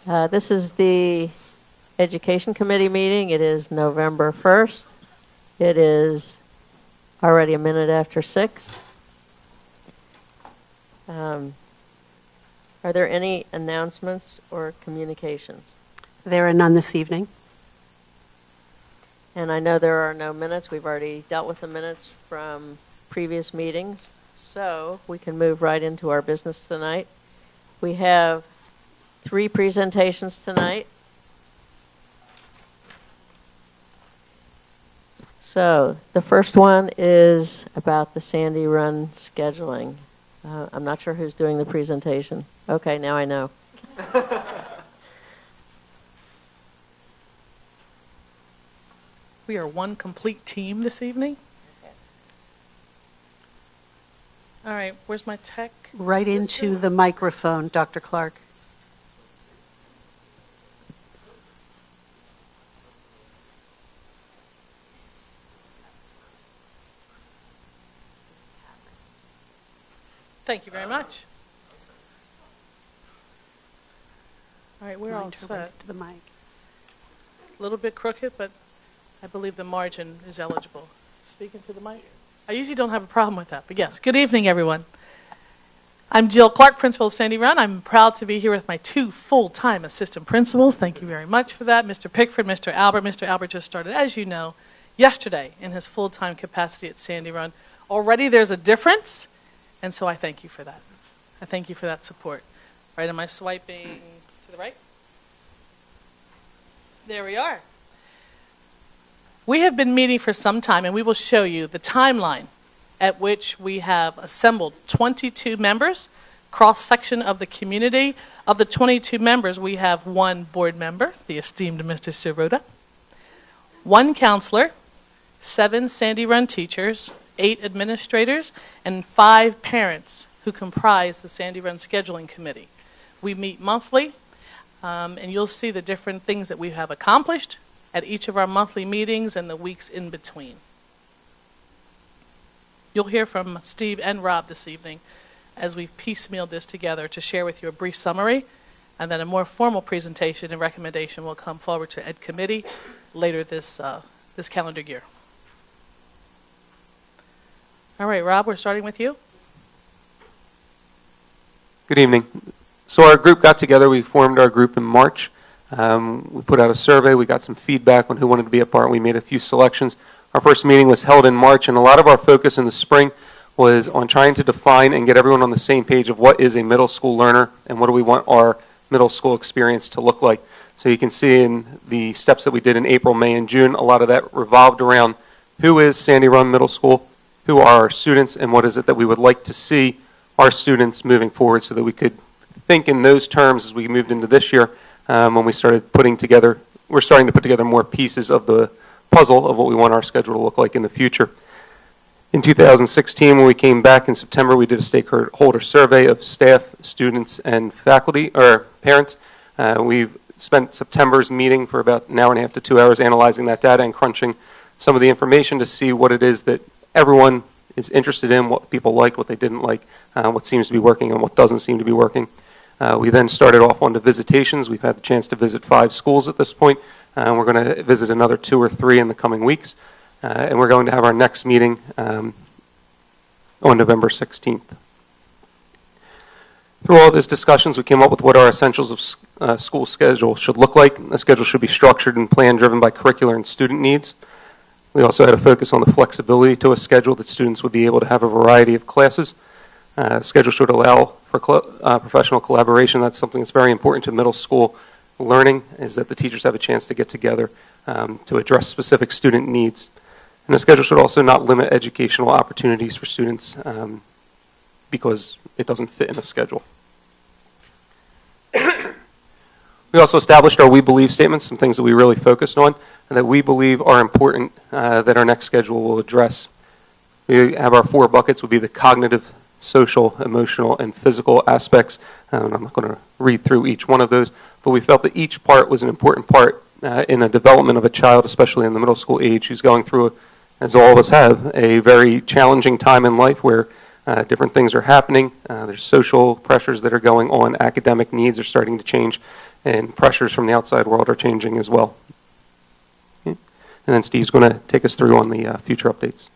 This is the Education Committee meeting. It is November 1st. It is already a minute after 6. Are there any announcements or communications? There are none this evening. And I know there are no minutes. We've already dealt with the minutes from previous meetings. So we can move right into our business tonight. We have 3 presentations tonight. So the first one is about the Sandy Run scheduling. I'm not sure who's doing the presentation. Okay, now I know. We are one complete team this evening. All right, where's my tech? Right into the microphone, Dr. Clark. Thank you very much. All right, we're all set. Right to the mic. A little bit crooked, but I believe the margin is eligible. Speaking to the mic. I usually don't have a problem with that, but yes. Good evening, everyone. I'm Jill Clark, principal of Sandy Run. I'm proud to be here with my 2 full-time assistant principals. Thank you very much for that. Mr. Pickford, Mr. Albert. Mr. Albert just started, as you know, yesterday in his full-time capacity at Sandy Run. Already there's a difference, and so I thank you for that. I thank you for that support. All right, am I swiping to the right? There we are. We have been meeting for some time, and we will show you the timeline at which we have assembled 22 members, cross-section of the community. Of the 22 members, we have 1 board member, the esteemed Mr. Sirota, 1 counselor, 7 Sandy Run teachers, 8 administrators, and 5 parents who comprise the Sandy Run Scheduling Committee. We meet monthly, and you'll see the different things that we have accomplished at each of our monthly meetings and the weeks in between. You'll hear from Steve and Rob this evening as we've piecemealed this together to share with you a brief summary, and then a more formal presentation and recommendation will come forward to Ed Committee later this calendar year. All right, Rob, we're starting with you. Good evening. So our group got together. We formed our group in March. We put out a survey. We got some feedback on who wanted to be a part. We made a few selections. Our first meeting was held in March, and a lot of our focus in the spring was on trying to define and get everyone on the same page of what is a middle school learner and what do we want our middle school experience to look like. So you can see in the steps that we did in April, May, and June, a lot of that revolved around who is Sandy Run Middle School, who are our students, and what is it that we would like to see our students moving forward, so that we could think in those terms as we moved into this year. When we started putting together, we're starting to put together more pieces of the puzzle of what we want our schedule to look like in the future. In 2016, when we came back in September, we did a stakeholder survey of staff, students, and faculty, or parents. We've spent September's meeting for about an hour and a half to 2 hours analyzing that data and crunching some of the information to see what it is that everyone is interested in, what people liked, what they didn't like, what seems to be working and what doesn't seem to be working. We then started off on the visitations. We've had the chance to visit 5 schools at this point. We're going to visit another 2 or 3 in the coming weeks. And we're going to have our next meeting on November 16th. Through all these discussions, we came up with what our essentials of school schedule should look like. The schedule should be structured and plan driven by curricular and student needs. We also had a focus on the flexibility to a schedule that students would be able to have a variety of classes. Schedule should allow for professional collaboration. That's something that's very important to middle school learning, is that the teachers have a chance to get together to address specific student needs. And the schedule should also not limit educational opportunities for students because it doesn't fit in a schedule. We also established our we believe statements, some things that we really focused on and that we believe are important that our next schedule will address. We have our 4 buckets, would be the cognitive, social, emotional, and physical aspects. I'm not going to read through each one of those, but we felt that each part was an important part in the development of a child, especially in the middle school age, who's going through, as all of us have, a very challenging time in life where different things are happening. There's social pressures that are going on. Academic needs are starting to change. and pressures from the outside world are changing as well. Okay. And then Steve's going to take us through on the future updates.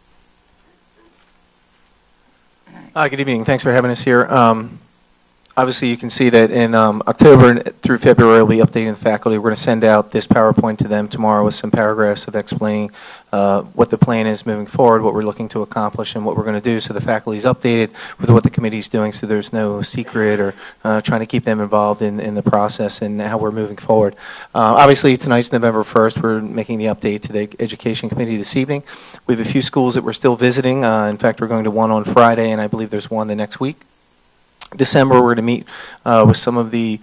Good evening. Thanks for having us here. Obviously, you can see that in October through February, we'll be updating the faculty. We're going to send out this PowerPoint to them tomorrow with some paragraphs of explaining what the plan is moving forward, what we're looking to accomplish, and what we're going to do, so the faculty is updated with what the committee is doing, so there's no secret or trying to keep them involved in the process and how we're moving forward. Obviously, tonight's November 1st. We're making the update to the Education Committee this evening. We have a few schools that we're still visiting. In fact, we're going to one on Friday, and I believe there's one the next week. December, we're going to meet with some of the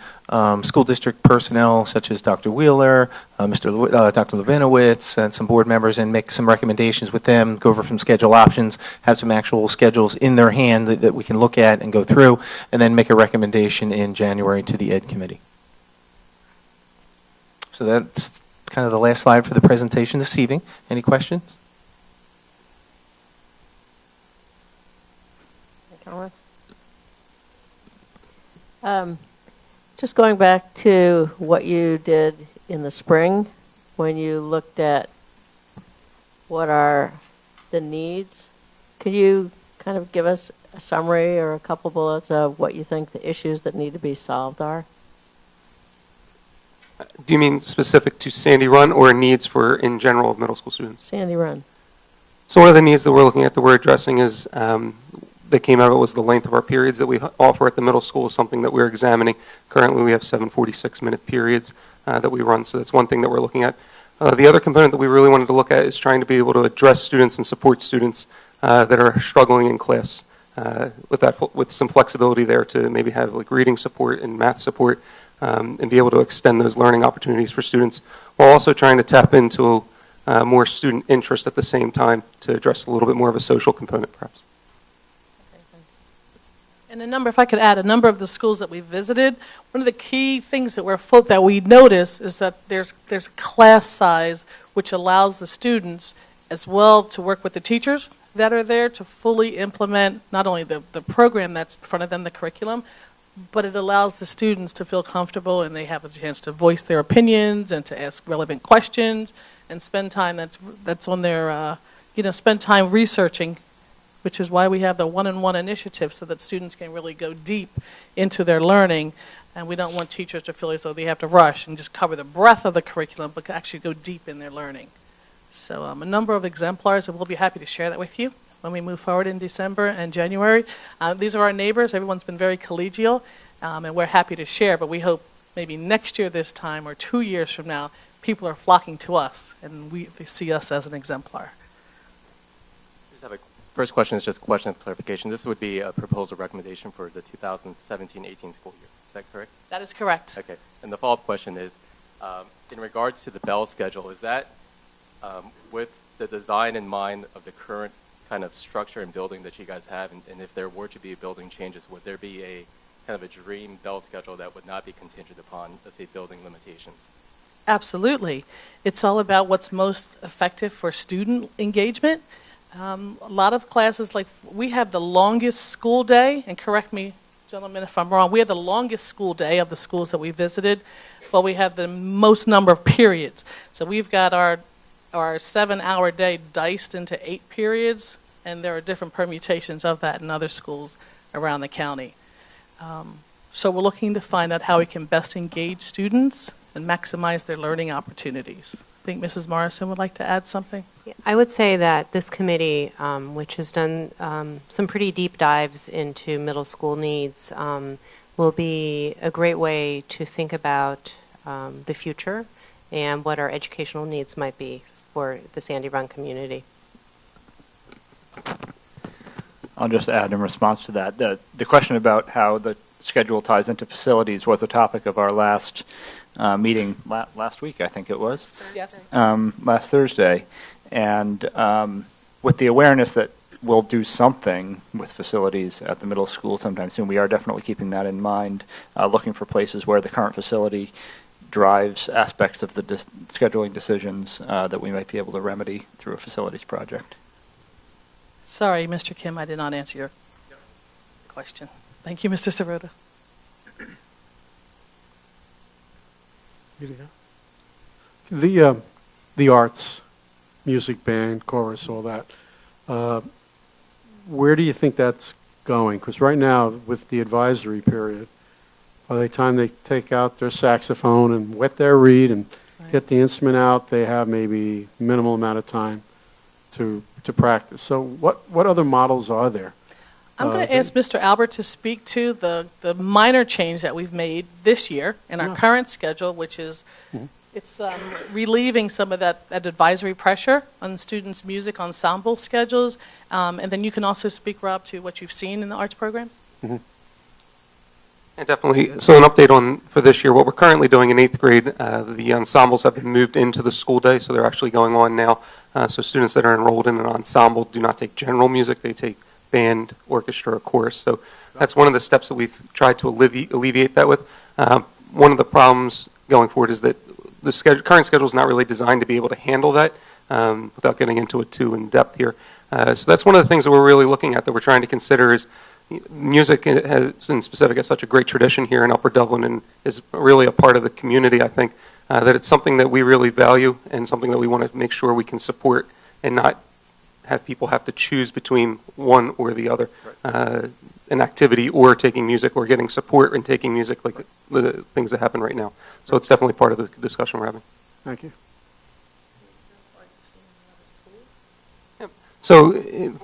school district personnel, such as Dr. Wheeler, Dr. Levinowitz, and some board members, and make some recommendations with them, go over some schedule options, have some actual schedules in their hand that we can look at and go through, and then make a recommendation in January to the Ed Committee. So that's kind of the last slide for the presentation this evening. Any questions? Any comments? Just going back to what you did in the spring when you looked at what are the needs, could you kind of give us a summary or a couple bullets of what you think the issues that need to be solved are? Do you mean specific to Sandy Run or needs for in general of middle school students? Sandy Run. So one of the needs that we're looking at, that we're addressing, is that came out of it was the length of our periods that we offer at the middle school is something that we're examining. Currently, we have 7 46-minute periods that we run, so that's one thing that we're looking at. The other component that we really wanted to look at is trying to be able to address students and support students that are struggling in class with some flexibility there to maybe have like reading support and math support and be able to extend those learning opportunities for students, while also trying to tap into more student interest at the same time to address a little bit more of a social component, perhaps. And if I could add, a number of the schools that we visited, one of the key things that we notice is that there's a class size which allows the students as well to work with the teachers that are there to fully implement not only the program that's in front of them, the curriculum, but it allows the students to feel comfortable and they have a chance to voice their opinions and to ask relevant questions and spend time that's on their, spend time researching, which is why we have the one-on-one initiative so that students can really go deep into their learning. And we don't want teachers to feel as though they have to rush and just cover the breadth of the curriculum, but actually go deep in their learning. So a number of exemplars, and we'll be happy to share that with you when we move forward in December and January. These are our neighbors. Everyone's been very collegial, and we're happy to share, but we hope maybe next year this time or 2 years from now, people are flocking to us, and they see us as an exemplar. First question is just a question of clarification. This would be a proposal recommendation for the 2017-18 school year. Is that correct? That is correct. Okay. And the follow-up question is, in regards to the bell schedule, is that with the design in mind of the current kind of structure and building that you guys have, and if there were to be building changes, would there be a kind of a dream bell schedule that would not be contingent upon, let's say, building limitations? Absolutely. It's all about what's most effective for student engagement. A lot of classes, like we have the longest school day, and correct me, gentlemen, if I'm wrong, we have the longest school day of the schools that we visited, but we have the most number of periods. So we've got our 7-hour day diced into 8 periods, and there are different permutations of that in other schools around the county. So we're looking to find out how we can best engage students and maximize their learning opportunities. I think Mrs. Morrison would like to add something. I would say that this committee, which has done some pretty deep dives into middle school needs, will be a great way to think about the future and what our educational needs might be for the Sandy Run community. I'll just add in response to that. The question about how the schedule ties into facilities was a topic of our last meeting last week, I think it was. Yes. Last Thursday. And with the awareness that we'll do something with facilities at the middle school sometime soon, we are definitely keeping that in mind, looking for places where the current facility drives aspects of the scheduling decisions that we might be able to remedy through a facilities project. Sorry, Mr. Kim, I did not answer your question. Thank you, Mr. Sirota. The arts, music, band, chorus, all that. Where do you think that's going? Because right now, with the advisory period, by the time they take out their saxophone and wet their reed and get the instrument out, they have maybe minimal amount of time to practice. So what other models are there? I'm going to ask Mr. Albert to speak to the minor change that we've made this year in our current schedule, which is it's relieving some of that advisory pressure on the students' music ensemble schedules. And then you can also speak, Rob, to what you've seen in the arts programs. And definitely. So an update for this year. What we're currently doing in 8th grade, the ensembles have been moved into the school day, so they're actually going on now. So students that are enrolled in an ensemble do not take general music; they take band, orchestra, or chorus. So that's one of the steps that we've tried to alleviate that with. One of the problems going forward is that the current schedule is not really designed to be able to handle that without getting into it too in depth here. So that's one of the things that we're really looking at, that we're trying to consider is music has, in specific, has such a great tradition here in Upper Dublin and is really a part of the community, I think, that it's something that we really value and something that we want to make sure we can support and not have people have to choose between one or the other, an activity or taking music or getting support and taking music, like the things that happen right now. So it's definitely part of the discussion we're having. Thank you. So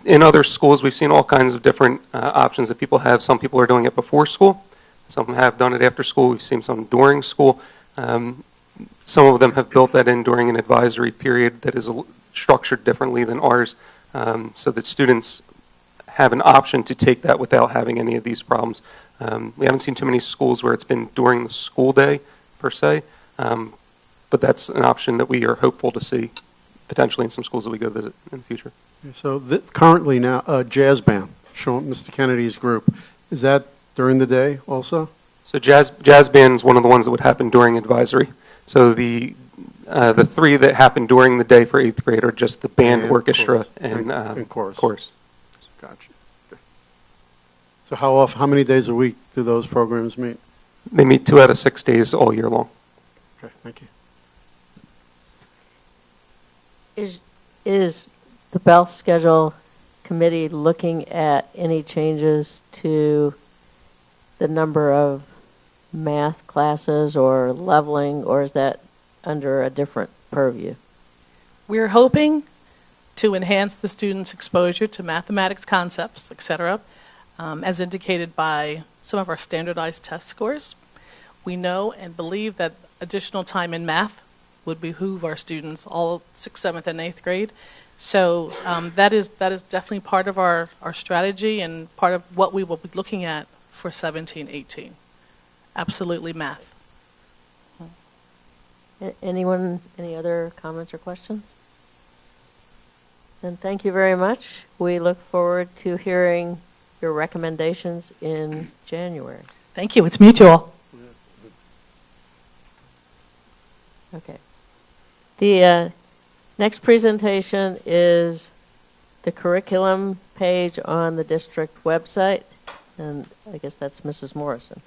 in other schools, we've seen all kinds of different options that people have. Some people are doing it before school. Some have done it after school. We've seen some during school. Some of them have built that in during an advisory period that is structured differently than ours, so that students have an option to take that without having any of these problems. We haven't seen too many schools where it's been during the school day, per se, but that's an option that we are hopeful to see potentially in some schools that we go visit in the future. So currently now, jazz band, showing Mr. Kennedy's group, is that during the day also? So jazz band is one of the ones that would happen during advisory. So the three that happen during the day for 8th grade are just the band, orchestra, and chorus. Gotcha. Okay. So how many days a week do those programs meet? They meet 2 out of 6 days all year long. Okay, thank you. Is the Bell Schedule Committee looking at any changes to the number of math classes or leveling, or is that under a different purview? We're hoping to enhance the students' exposure to mathematics concepts, etc., as indicated by some of our standardized test scores. We know and believe that additional time in math would behoove our students, all 6th, 7th, and 8th grade. So that is definitely part of our strategy and part of what we will be looking at for 17, 18. Absolutely math. Anyone, any other comments or questions? Then thank you very much. We look forward to hearing your recommendations in January. Thank you. It's mutual. Okay. The next presentation is the curriculum page on the district website, and I guess that's Mrs. Morrison.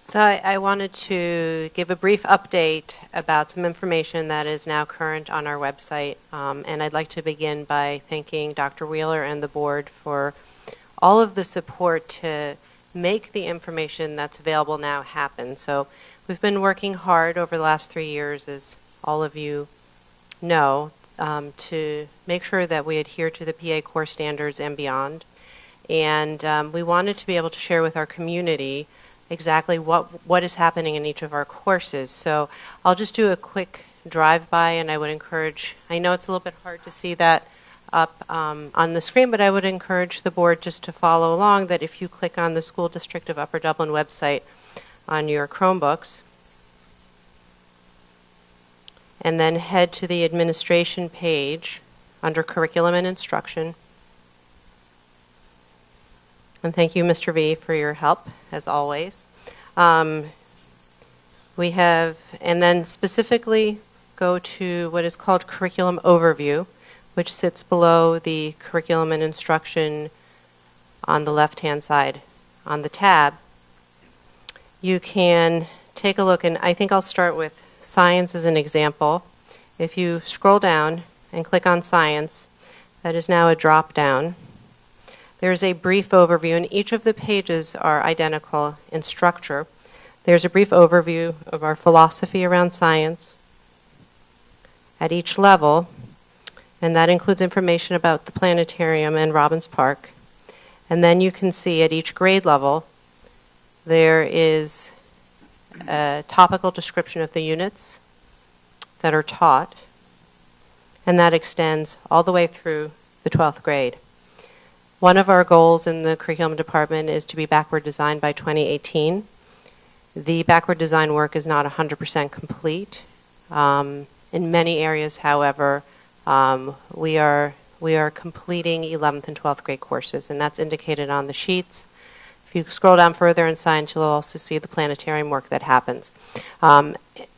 So I wanted to give a brief update about some information that is now current on our website, and I'd like to begin by thanking Dr. Wheeler and the board for all of the support to make the information that's available now happen. So we've been working hard over the last 3 years, as all of you know, to make sure that we adhere to the PA core standards and beyond. And we wanted to be able to share with our community exactly what is happening in each of our courses. So I'll just do a quick drive-by, and I would encourage, I know it's a little bit hard to see that up on the screen, but I would encourage the board just to follow along, that if you click on the School District of Upper Dublin website on your Chromebooks, and then head to the administration page under Curriculum and Instruction. And thank you, Mr. V, for your help, as always. We have, and then specifically go to what is called Curriculum Overview, which sits below the Curriculum and Instruction on the left-hand side on the tab. you can take a look, and I think I'll start with science as an example. If you scroll down and click on science, that is now a drop down. There's a brief overview, and each of the pages are identical in structure. There's a brief overview of our philosophy around science at each level, and that includes information about the planetarium and Robbins Park. And then you can see at each grade level, there is a topical description of the units that are taught, and that extends all the way through the 12th grade. One of our goals in the curriculum department is to be backward designed by 2018. The backward design work is not 100% complete. In many areas, however, we are completing 11th and 12th grade courses, and that's indicated on the sheets. If you scroll down further in science, you'll also see the planetarium work that happens.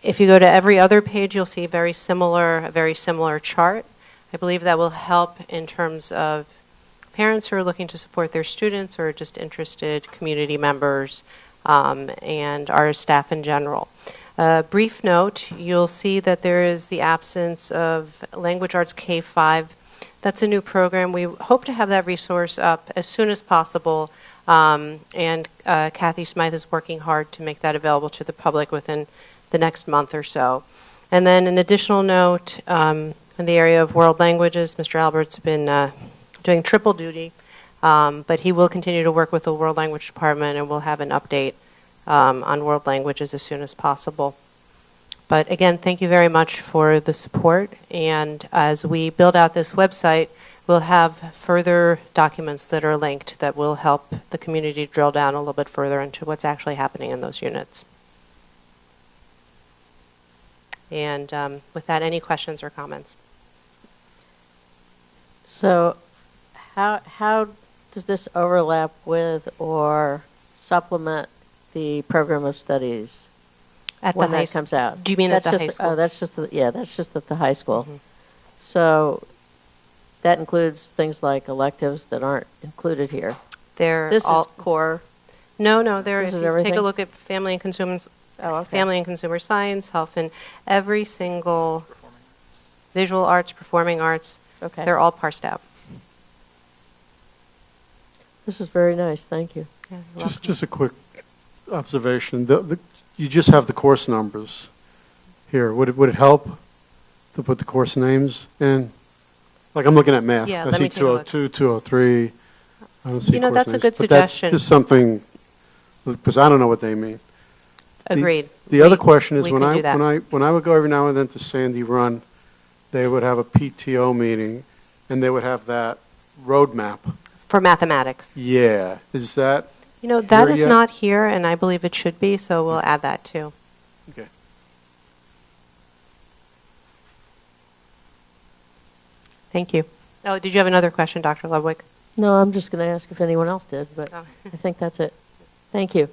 If you go to every other page, you'll see a very similar chart. I believe that will help in terms of parents who are looking to support their students or just interested community members and our staff in general. Brief note, you'll see that there is the absence of Language Arts K-5. That's a new program. We hope to have that resource up as soon as possible, and Kathy Smythe is working hard to make that available to the public within the next month or so. And then an additional note, in the area of world languages, Mr. Albert's been doing triple duty, but he will continue to work with the World Language Department, and we'll have an update on world languages as soon as possible. But again, thank you very much for the support, and as we build out this website, we'll have further documents that are linked that will help the community drill down a little bit further into what's actually happening in those units. And with that, any questions or comments? So how does this overlap with or supplement the program of studies when that comes out? Do you mean at the high school? Oh, that's just at the high school. Mm-hmm. So that includes things like electives that aren't included here. This is core. No, This is if you everything? take a look at family and consumer science, health, and every single visual arts, performing arts, Okay. they're all parsed out. This is very nice. Thank you. Yeah, you're welcome. Just a quick observation. You just have the course numbers here. Would it help to put the course names in? Like I'm looking at math. Yeah, I let see me take a look. 202, 203. I don't see You know, course that's a names. good But that's suggestion. just something, because I don't know what they mean. Agreed. The other question is we when could I do that. when I would go every now and then to Sandy Run, they would have a PTO meeting, and they would have that roadmap. For mathematics. Yeah, is that You know, that Here is yet? not here, and I believe it should be, so we'll add that too. okay? Thank you. Oh, did you have another question, Dr. Ludwig? No, I'm just going to ask if anyone else did, but Oh. I think that's it. Thank you.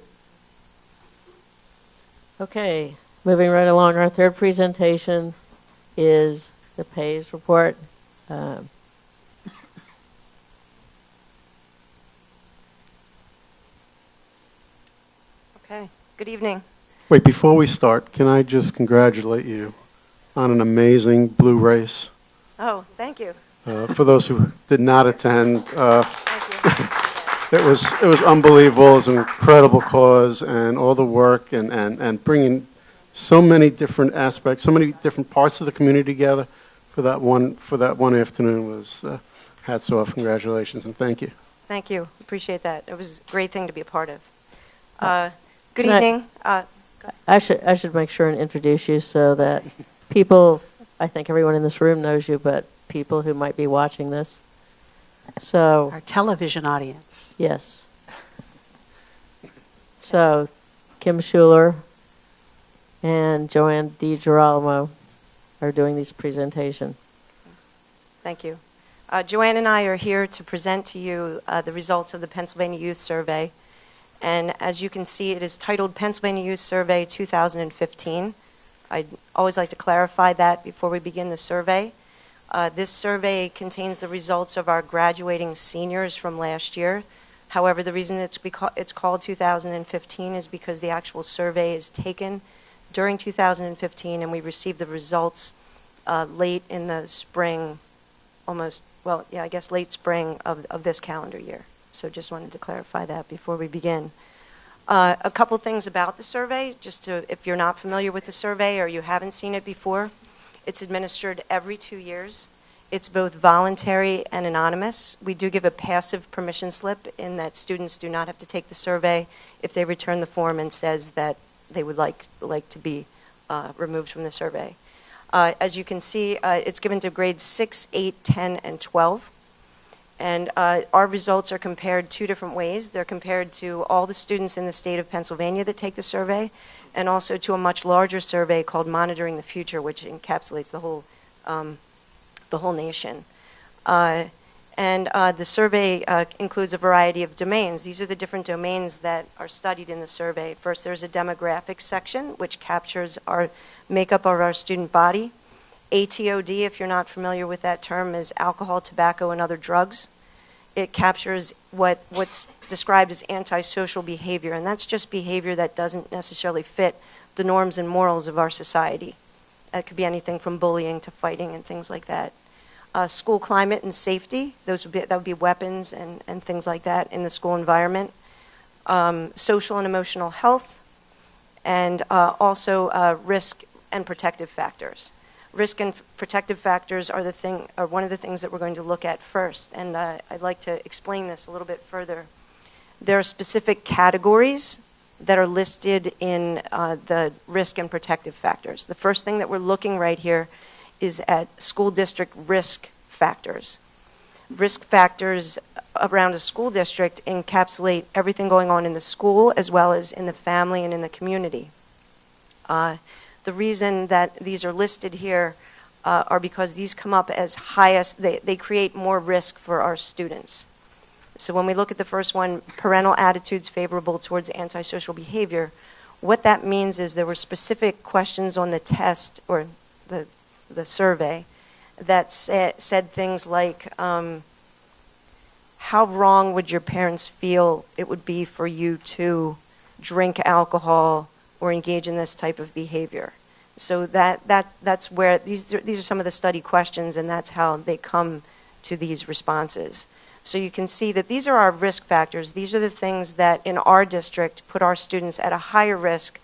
Okay, moving right along, our third presentation is the PAYS report. Okay, good evening. Wait, before we start, can I just congratulate you on an amazing blue race? Oh, thank you. For those who did not attend, Thank you. it was unbelievable. It was an incredible cause, and all the work and bringing so many different aspects, so many different parts of the community together for that one afternoon was hats off. Congratulations and thank you. Thank you. Appreciate that. It was a great thing to be a part of. Good Can I- evening. I should make sure and introduce you so that people, I think everyone in this room knows you, but people who might be watching this. So, Our television audience. yes. So, Kim Schuler and Joanne DiGirolamo are doing this presentation. Thank you. Joanne and I are here to present to you the results of the Pennsylvania Youth Survey. And as you can see, it is titled Pennsylvania Youth Survey 2015. I'd always like to clarify that before we begin the survey. This survey contains the results of our graduating seniors from last year. However, the reason it's called 2015 is because the actual survey is taken during 2015, and we received the results late in the spring, I guess late spring of this calendar year. So just wanted to clarify that before we begin. A couple things about the survey, if you're not familiar with the survey or you haven't seen it before. It's administered every 2 years. It's both voluntary and anonymous. We do give a passive permission slip in that students do not have to take the survey if they return the form and says that they would like to be removed from the survey. As you can see, it's given to grades 6, 8, 10, and 12. And our results are compared 2 different ways. They're compared to all the students in the state of Pennsylvania that take the survey, and also to a much larger survey called Monitoring the Future, which encapsulates the whole nation. The survey includes a variety of domains. These are the different domains that are studied in the survey. First, there's a demographics section, which captures our makeup of our student body. ATOD, if you're not familiar with that term, is alcohol, tobacco, and other drugs. It captures what's described as antisocial behavior, and that's just behavior that doesn't necessarily fit the norms and morals of our society. It could be anything from bullying to fighting and things like that. School climate and safety, that would be weapons and things like that in the school environment. Social and emotional health, and also risk and protective factors. Risk and protective factors are one of the things that we're going to look at first, and I'd like to explain this a little bit further. There are specific categories that are listed in the risk and protective factors. The first thing that we're looking right here is at school district risk factors. Risk factors around a school district encapsulate everything going on in the school as well as in the family and in the community. The reason that these are listed here are because these come up as highest, they create more risk for our students. So when we look at the first one, parental attitudes favorable towards antisocial behavior, what that means is there were specific questions on the test or the survey that said things like, how wrong would your parents feel it would be for you to drink alcohol or engage in this type of behavior? So that's where these are some of the study questions, and that's how they come to these responses. So you can see that these are our risk factors. These are the things that in our district put our students at a higher risk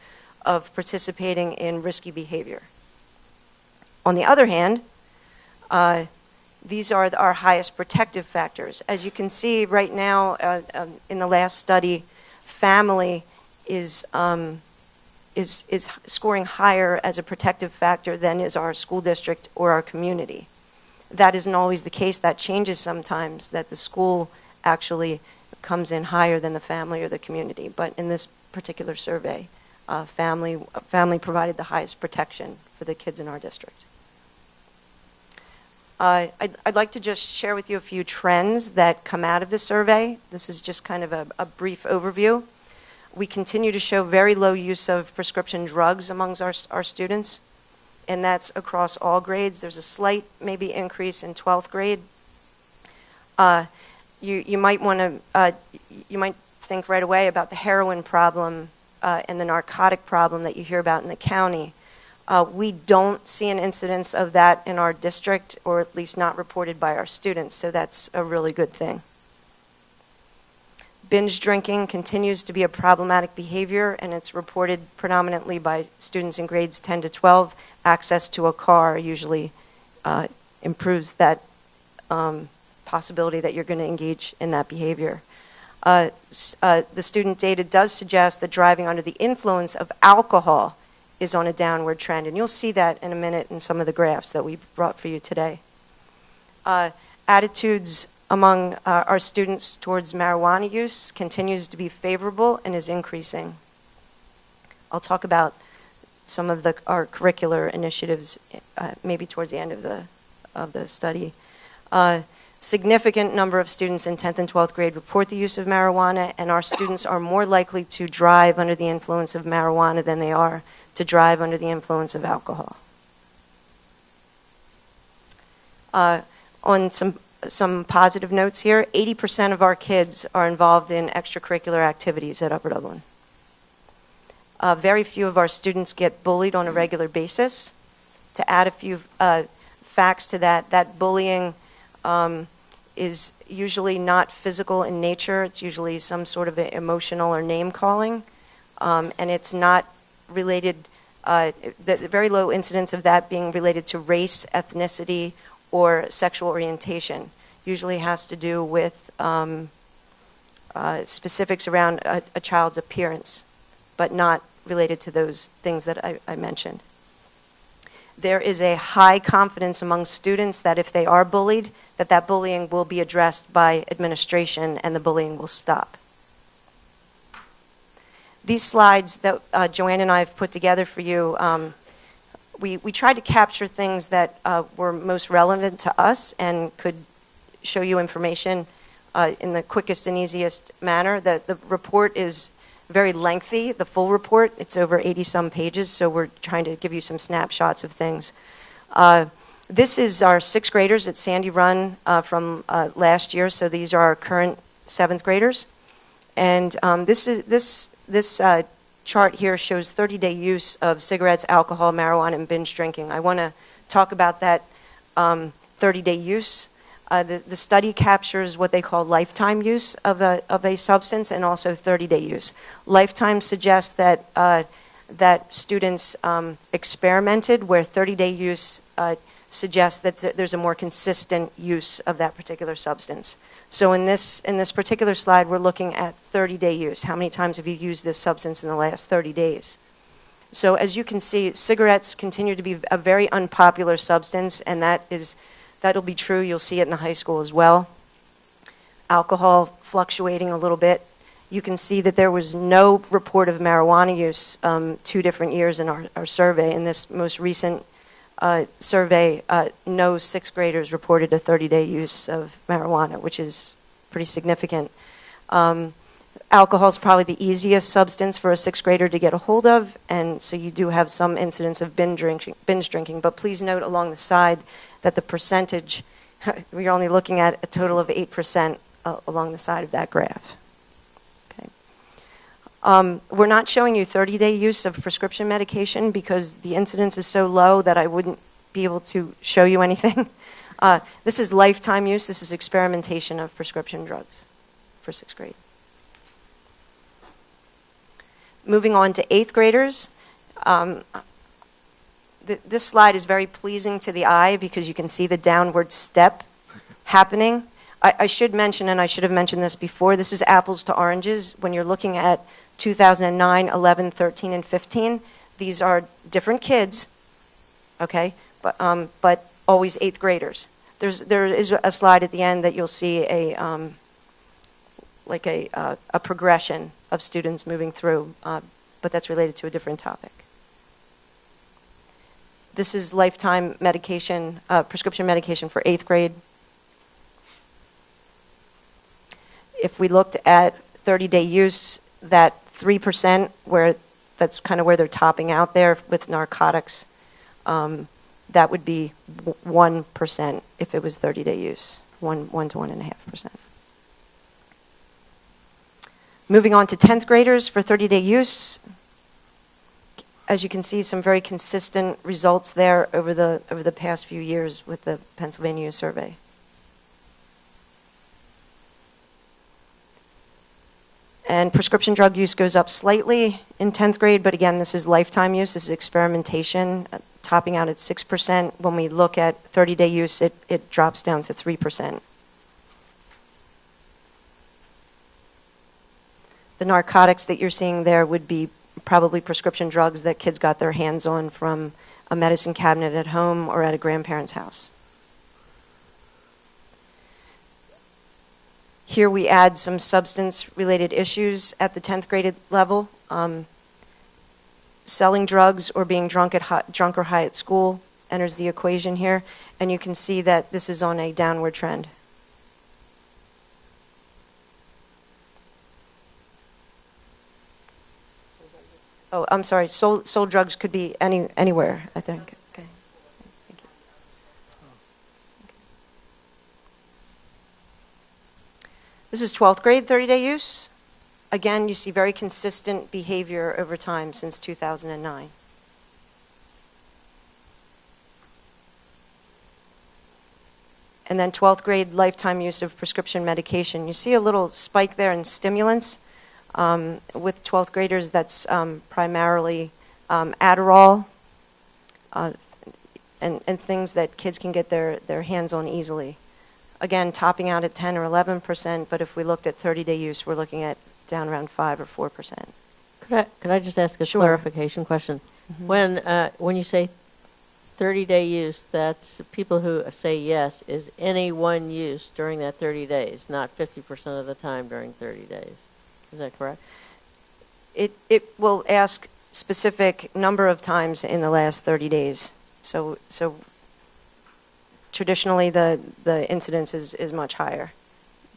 of participating in risky behavior. On the other hand, these are our highest protective factors. As you can see right now in the last study, family is scoring higher as a protective factor than is our school district or our community. That isn't always the case. That changes sometimes, that the school actually comes in higher than the family or the community. But in this particular survey, family provided the highest protection for the kids in our district. I'd like to just share with you a few trends that come out of the survey. This is just kind of a brief overview. We continue to show very low use of prescription drugs amongst our students, and that's across all grades. There's a slight maybe increase in 12th grade. You might think right away about the heroin problem and the narcotic problem that you hear about in the county. We don't see an incidence of that in our district, or at least not reported by our students, so that's a really good thing. Binge drinking continues to be a problematic behavior, and it's reported predominantly by students in grades 10 to 12. Access to a car usually improves that possibility that you're going to engage in that behavior. The student data does suggest that driving under the influence of alcohol is on a downward trend, and you'll see that in a minute in some of the graphs that we brought for you today. Attitudes among our students towards marijuana use continues to be favorable and is increasing. I'll talk about some of our curricular initiatives maybe towards the end of the study. Significant number of students in 10th and 12th grade report the use of marijuana, and our students are more likely to drive under the influence of marijuana than they are to drive under the influence of alcohol. On some some positive notes here. 80% of our kids are involved in extracurricular activities at Upper Dublin. Very few of our students get bullied on a regular basis. To add a few facts to that, that bullying is usually not physical in nature. It's usually some sort of emotional or name calling, and it's not related. The very low incidence of that being related to race, ethnicity, or sexual orientation. Usually has to do with specifics around a child's appearance, but not related to those things that I mentioned. There is a high confidence among students that if they are bullied, that bullying will be addressed by administration and the bullying will stop. These slides that Joanne and I have put together for you, we tried to capture things that were most relevant to us and could show you information in the quickest and easiest manner. The report is very lengthy, the full report. It's over 80-some pages, so we're trying to give you some snapshots of things. This is our 6th graders at Sandy Run from last year, so these are our current 7th graders. And this chart here shows 30-day use of cigarettes, alcohol, marijuana, and binge drinking. I want to talk about that 30-day use. The study captures what they call lifetime use of a substance and also 30-day use. Lifetime suggests that students experimented, where 30-day use suggests that there's a more consistent use of that particular substance. So in this particular slide, we're looking at 30-day use. How many times have you used this substance in the last 30 days? So as you can see, cigarettes continue to be a very unpopular substance, and that'll be true. You'll see it in the high school as well. Alcohol fluctuating a little bit. You can see that there was no report of marijuana use 2 different years in our survey. In this most recent survey, no 6th graders reported a 30-day use of marijuana, which is pretty significant. Alcohol is probably the easiest substance for a 6th grader to get a hold of, and so you do have some incidents of binge drinking. But please note along the side that the percentage, we're only looking at a total of 8% along the side of that graph. Okay. We're not showing you 30-day use of prescription medication because the incidence is so low that I wouldn't be able to show you anything. This is lifetime use. This is experimentation of prescription drugs for 6th grade. Moving on to 8th graders. This slide is very pleasing to the eye because you can see the downward step happening. I should mention, and I should have mentioned this before, this is apples to oranges. When you're looking at 2009, 11, 13, and 15, these are different kids, okay, but always 8th graders. There is a slide at the end that you'll see a progression of students moving through, but that's related to a different topic. This is lifetime medication, prescription medication for 8th grade. If we looked at 30-day use, that 3%, that's kind of where they're topping out there with narcotics, that would be 1% if it was 30-day use, 1 to 1.5%. Moving on to 10th graders for 30-day use. As you can see, some very consistent results there over the past few years with the Pennsylvania Youth Survey. And prescription drug use goes up slightly in 10th grade, but again, this is lifetime use. This is experimentation, topping out at 6%. When we look at 30-day use, it drops down to 3%. The narcotics that you're seeing there would be probably prescription drugs that kids got their hands on from a medicine cabinet at home or at a grandparent's house. Here we add some substance-related issues at the 10th grade level. Selling drugs or being drunk or high at school enters the equation here, and you can see that this is on a downward trend. Oh, I'm sorry. Sold drugs could be anywhere, I think. Okay. Thank you. This is 12th grade 30-day use. Again, you see very consistent behavior over time since 2009. And then 12th grade lifetime use of prescription medication. You see a little spike there in stimulants. With 12th graders, that's primarily Adderall and things that kids can get their hands on easily. Again, topping out at 10 or 11%, but if we looked at 30-day use, we're looking at down around 5 or 4%. Could I just ask a Sure. clarification question? When you say 30-day use, that's people who say yes, is any one use during that 30 days, not 50% of the time during 30 days. Is that correct? It will ask specific number of times in the last 30 days. So traditionally, the incidence is much higher.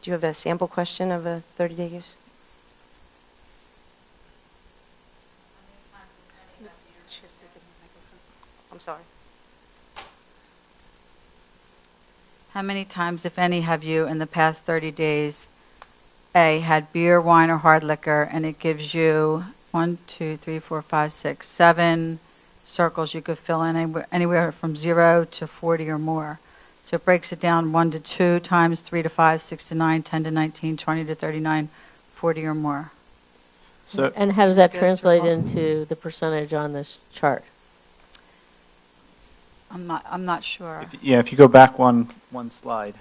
Do you have a sample question of a 30-day use? I'm sorry. How many times, if any, have you in the past 30 days, A, had beer, wine, or hard liquor, and it gives you 1, 2, 3, 4, 5, 6, 7 circles you could fill in anywhere from 0 to 40 or more. So it breaks it down 1 to 2 times, 3 to 5, 6 to 9, 10 to 19, 20 to 39, 40 or more. So, And how does that translate into the percentage on this chart? I'm not sure. if you go back one slide.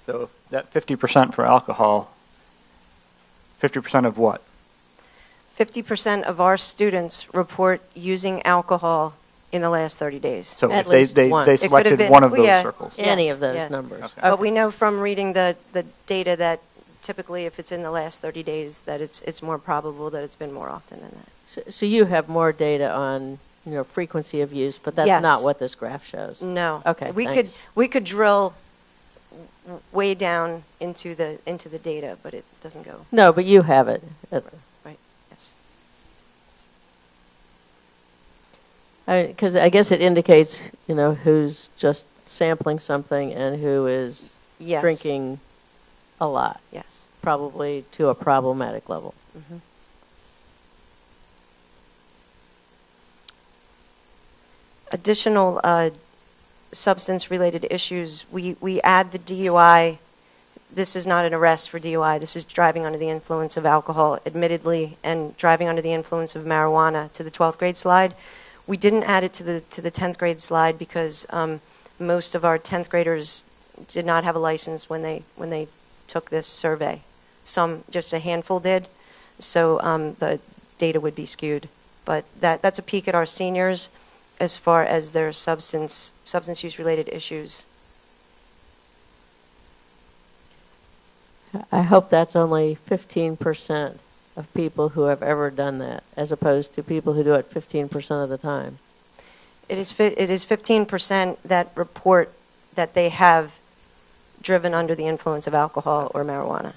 So that 50% for alcohol, 50% of what? 50% of our students report using alcohol in the last 30 days. So At if least they one. they It could have selected been- one of well, those yeah. circles. Any Yes, of those yes. numbers. Okay. But we know from reading the data that typically if it's in the last 30 days that it's more probable that it's been more often than that. So you have more data on frequency of use, but that's Yes. not what this graph shows. No. Okay, We thanks. could drill way down into the data, but it doesn't go. No, but you have it. Right. Yes. Because I guess it indicates, who's just sampling something and who is Yes. drinking a lot, Yes. probably to a problematic level. Mhm. Additional substance-related issues, we add the DUI. This is not an arrest for DUI. This is driving under the influence of alcohol, admittedly, and driving under the influence of marijuana to the 12th grade slide. We didn't add it to the 10th grade slide because most of our 10th graders did not have a license when they took this survey. Some, just a handful did, so the data would be skewed. But that's a peek at our seniors as far as their substance use related issues. I hope that's only 15% of people who have ever done that, as opposed to people who do it 15% of the time. It is 15% that report that they have driven under the influence of alcohol or marijuana.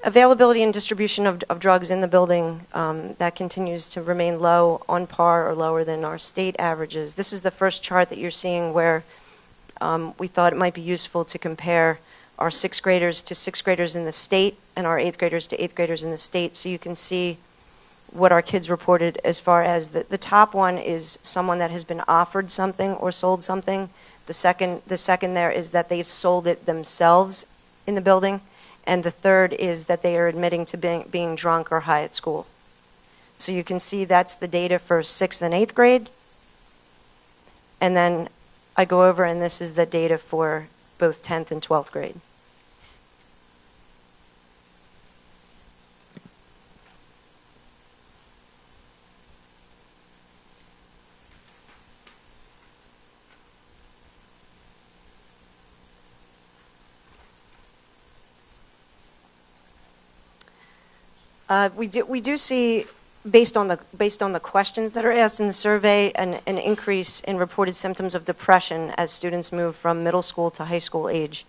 Availability and distribution of drugs in the building, that continues to remain low, on par or lower than our state averages. This is the first chart that you're seeing where we thought it might be useful to compare our 6th graders to 6th graders in the state and our 8th graders to 8th graders in the state, so you can see what our kids reported as far as the top one is someone that has been offered something or sold something. The second there is that they've sold it themselves in the building. And the third is that they are admitting to being drunk or high at school. So you can see that's the data for 6th and 8th grade. And then I go over, and this is the data for both 10th and 12th grade. We do see, based on the questions that are asked in the survey, an increase in reported symptoms of depression as students move from middle school to high school age.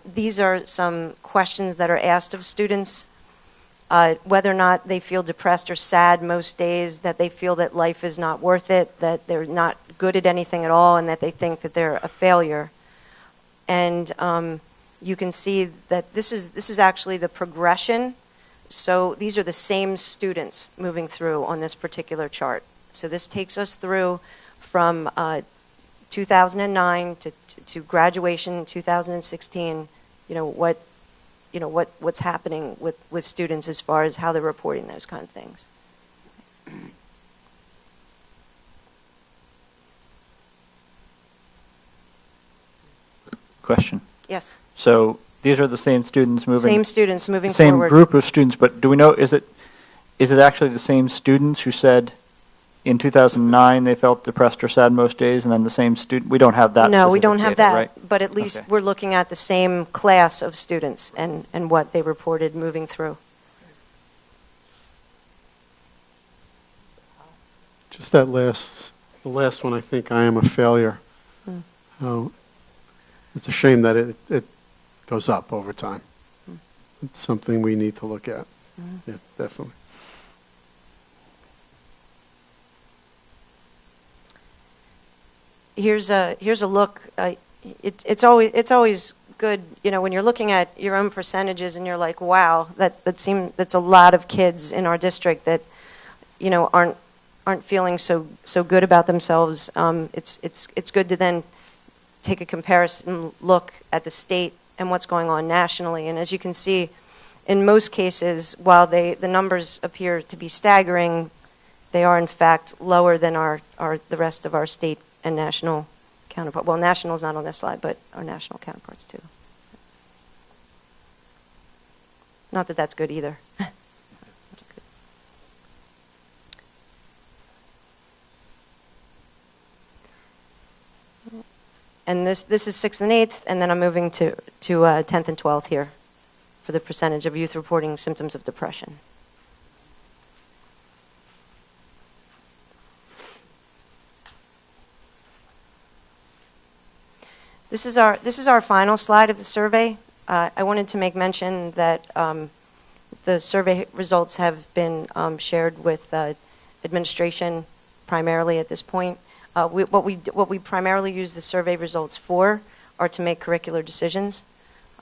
These are some questions that are asked of students. whether or not they feel depressed or sad most days, that they feel that life is not worth it, that they're not good at anything at all, and that they think that they're a failure. And you can see that this is actually the progression. So these are the same students moving through on this particular chart. So this takes us through from 2009 to graduation in 2016. What's happening with students as far as how they're reporting those kind of things. Question. Yes. So these are the same students moving. Same students moving same forward. group of students, but do we know, is it actually the same students who said in 2009 they felt depressed or sad most days, and then the same student? We don't have that. No, we specific don't have data, that. right? But at least Okay. we're looking at the same class of students and what they reported moving through. Just the last one, I think I am a failure. It's a shame that it goes up over time. It's something we need to look at. Yeah, definitely. Here's a look. It's always good, when you're looking at your own percentages and you're like, wow, that's a lot of kids in our district that aren't feeling so good about themselves. It's good to then take a comparison look at the state and what's going on nationally. And as you can see, in most cases, while the numbers appear to be staggering, they are in fact lower than the rest of our state and national counterpart. Well, national is not on this slide, but our national counterparts too. Not that that's good either. And this is 6th and 8th, and then I'm moving to 10th and 12th here for the percentage of youth reporting symptoms of depression. This is our final slide of the survey. I wanted to make mention that the survey results have been shared with administration primarily at this point. What we primarily use the survey results for are to make curricular decisions.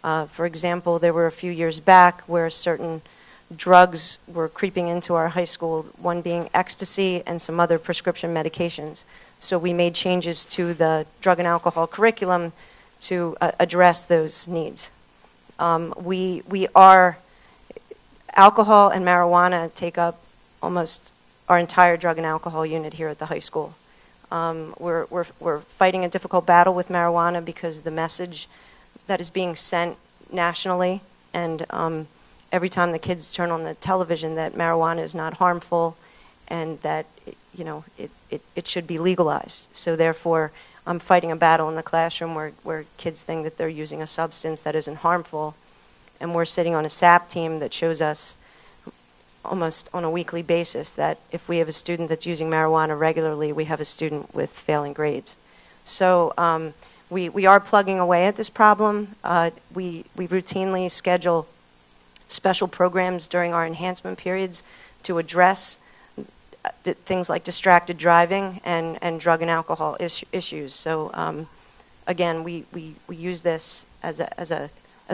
For example, there were a few years back where certain drugs were creeping into our high school, one being ecstasy and some other prescription medications. So we made changes to the drug and alcohol curriculum to address those needs. Alcohol and marijuana take up almost our entire drug and alcohol unit here at the high school. We're fighting a difficult battle with marijuana because the message that is being sent nationally, and every time the kids turn on the television, that marijuana is not harmful and that it should be legalized. So therefore, I'm fighting a battle in the classroom where kids think that they're using a substance that isn't harmful, and we're sitting on a SAP team that shows us almost on a weekly basis that if we have a student that's using marijuana regularly, we have a student with failing grades. So we are plugging away at this problem. We routinely schedule special programs during our enhancement periods to address things like distracted driving and drug and alcohol issues. So again, we use this as a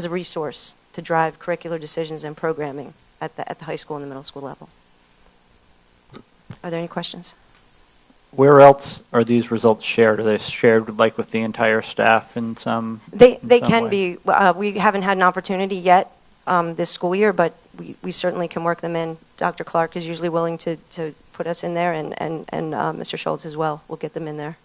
resource to drive curricular decisions and programming at the high school and the middle school level. Are there any questions? Where else are these results shared? Are they shared like with the entire staff in some? They in some can way? be. We haven't had an opportunity yet this school year, but we certainly can work them in. Dr. Clark is usually willing to put us in there, and Mr. Schultz as well. We'll get them in there.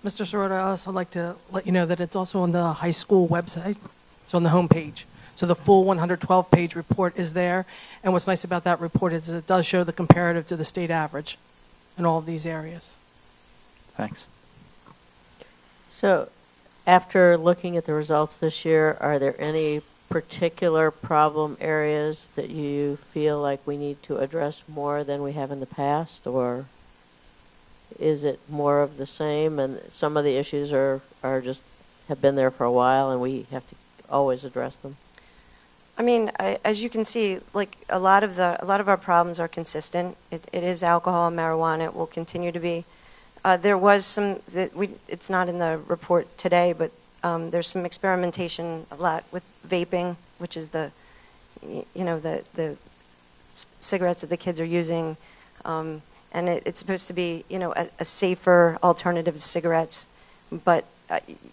Mr. Sirota, I'd also like to let you know that it's also on the high school website. It's on the home page. So the full 112-page report is there. And what's nice about that report is it does show the comparative to the state average in all of these areas. Thanks. So after looking at the results this year, are there any particular problem areas that you feel like we need to address more than we have in the past, or is it more of the same and some of the issues are just have been there for a while and we have to always address them? I mean, as you can see, like a lot of our problems are consistent. It is alcohol and marijuana. It will continue to be. There was some it's not in the report today, but there's some experimentation a lot with vaping, which is the cigarettes that the kids are using, and it's supposed to be a safer alternative to cigarettes, but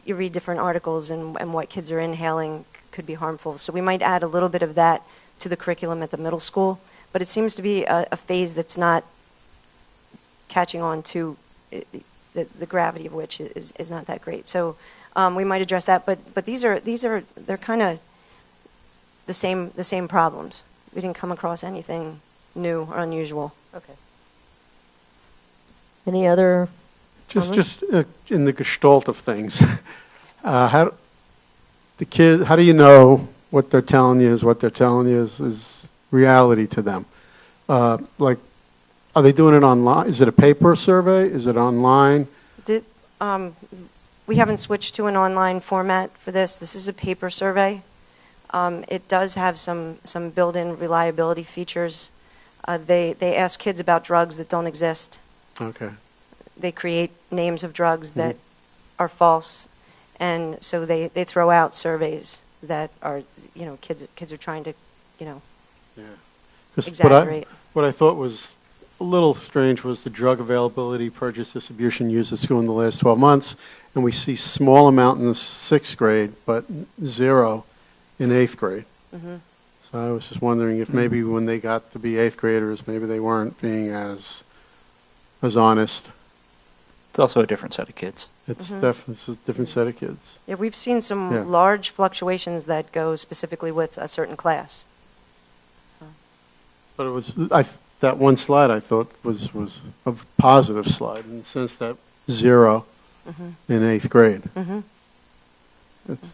you read different articles and what kids are inhaling could be harmful. So we might add a little bit of that to the curriculum at the middle school, but it seems to be a phase that's not catching on to the gravity of which is not that great. So we might address that, but they're kind of the same problems. We didn't come across anything new or unusual. Okay. Any other Just in the gestalt of things, how do you know what they're telling you is reality to them? Like, are they doing it online? Is it a paper survey? Is it online? We haven't switched to an online format for this. This is a paper survey. It does have some built-in reliability features. They ask kids about drugs that don't exist. Okay. They create names of drugs that are false, and so they throw out surveys that are, kids are trying to, exaggerate. What I thought was a little strange was the drug availability, purchase, distribution, use at school in the last 12 months, and we see small amount in the 6th grade, but zero in 8th grade. Mm-hmm. So I was just wondering if maybe when they got to be 8th graders, maybe they weren't being as honest. It's also a different set of kids. It's definitely a different set of kids. Yeah, we've seen some large fluctuations that go specifically with a certain class. But it was that one slide I thought was a positive slide in the sense that zero in 8th grade. Mm-hmm. It's,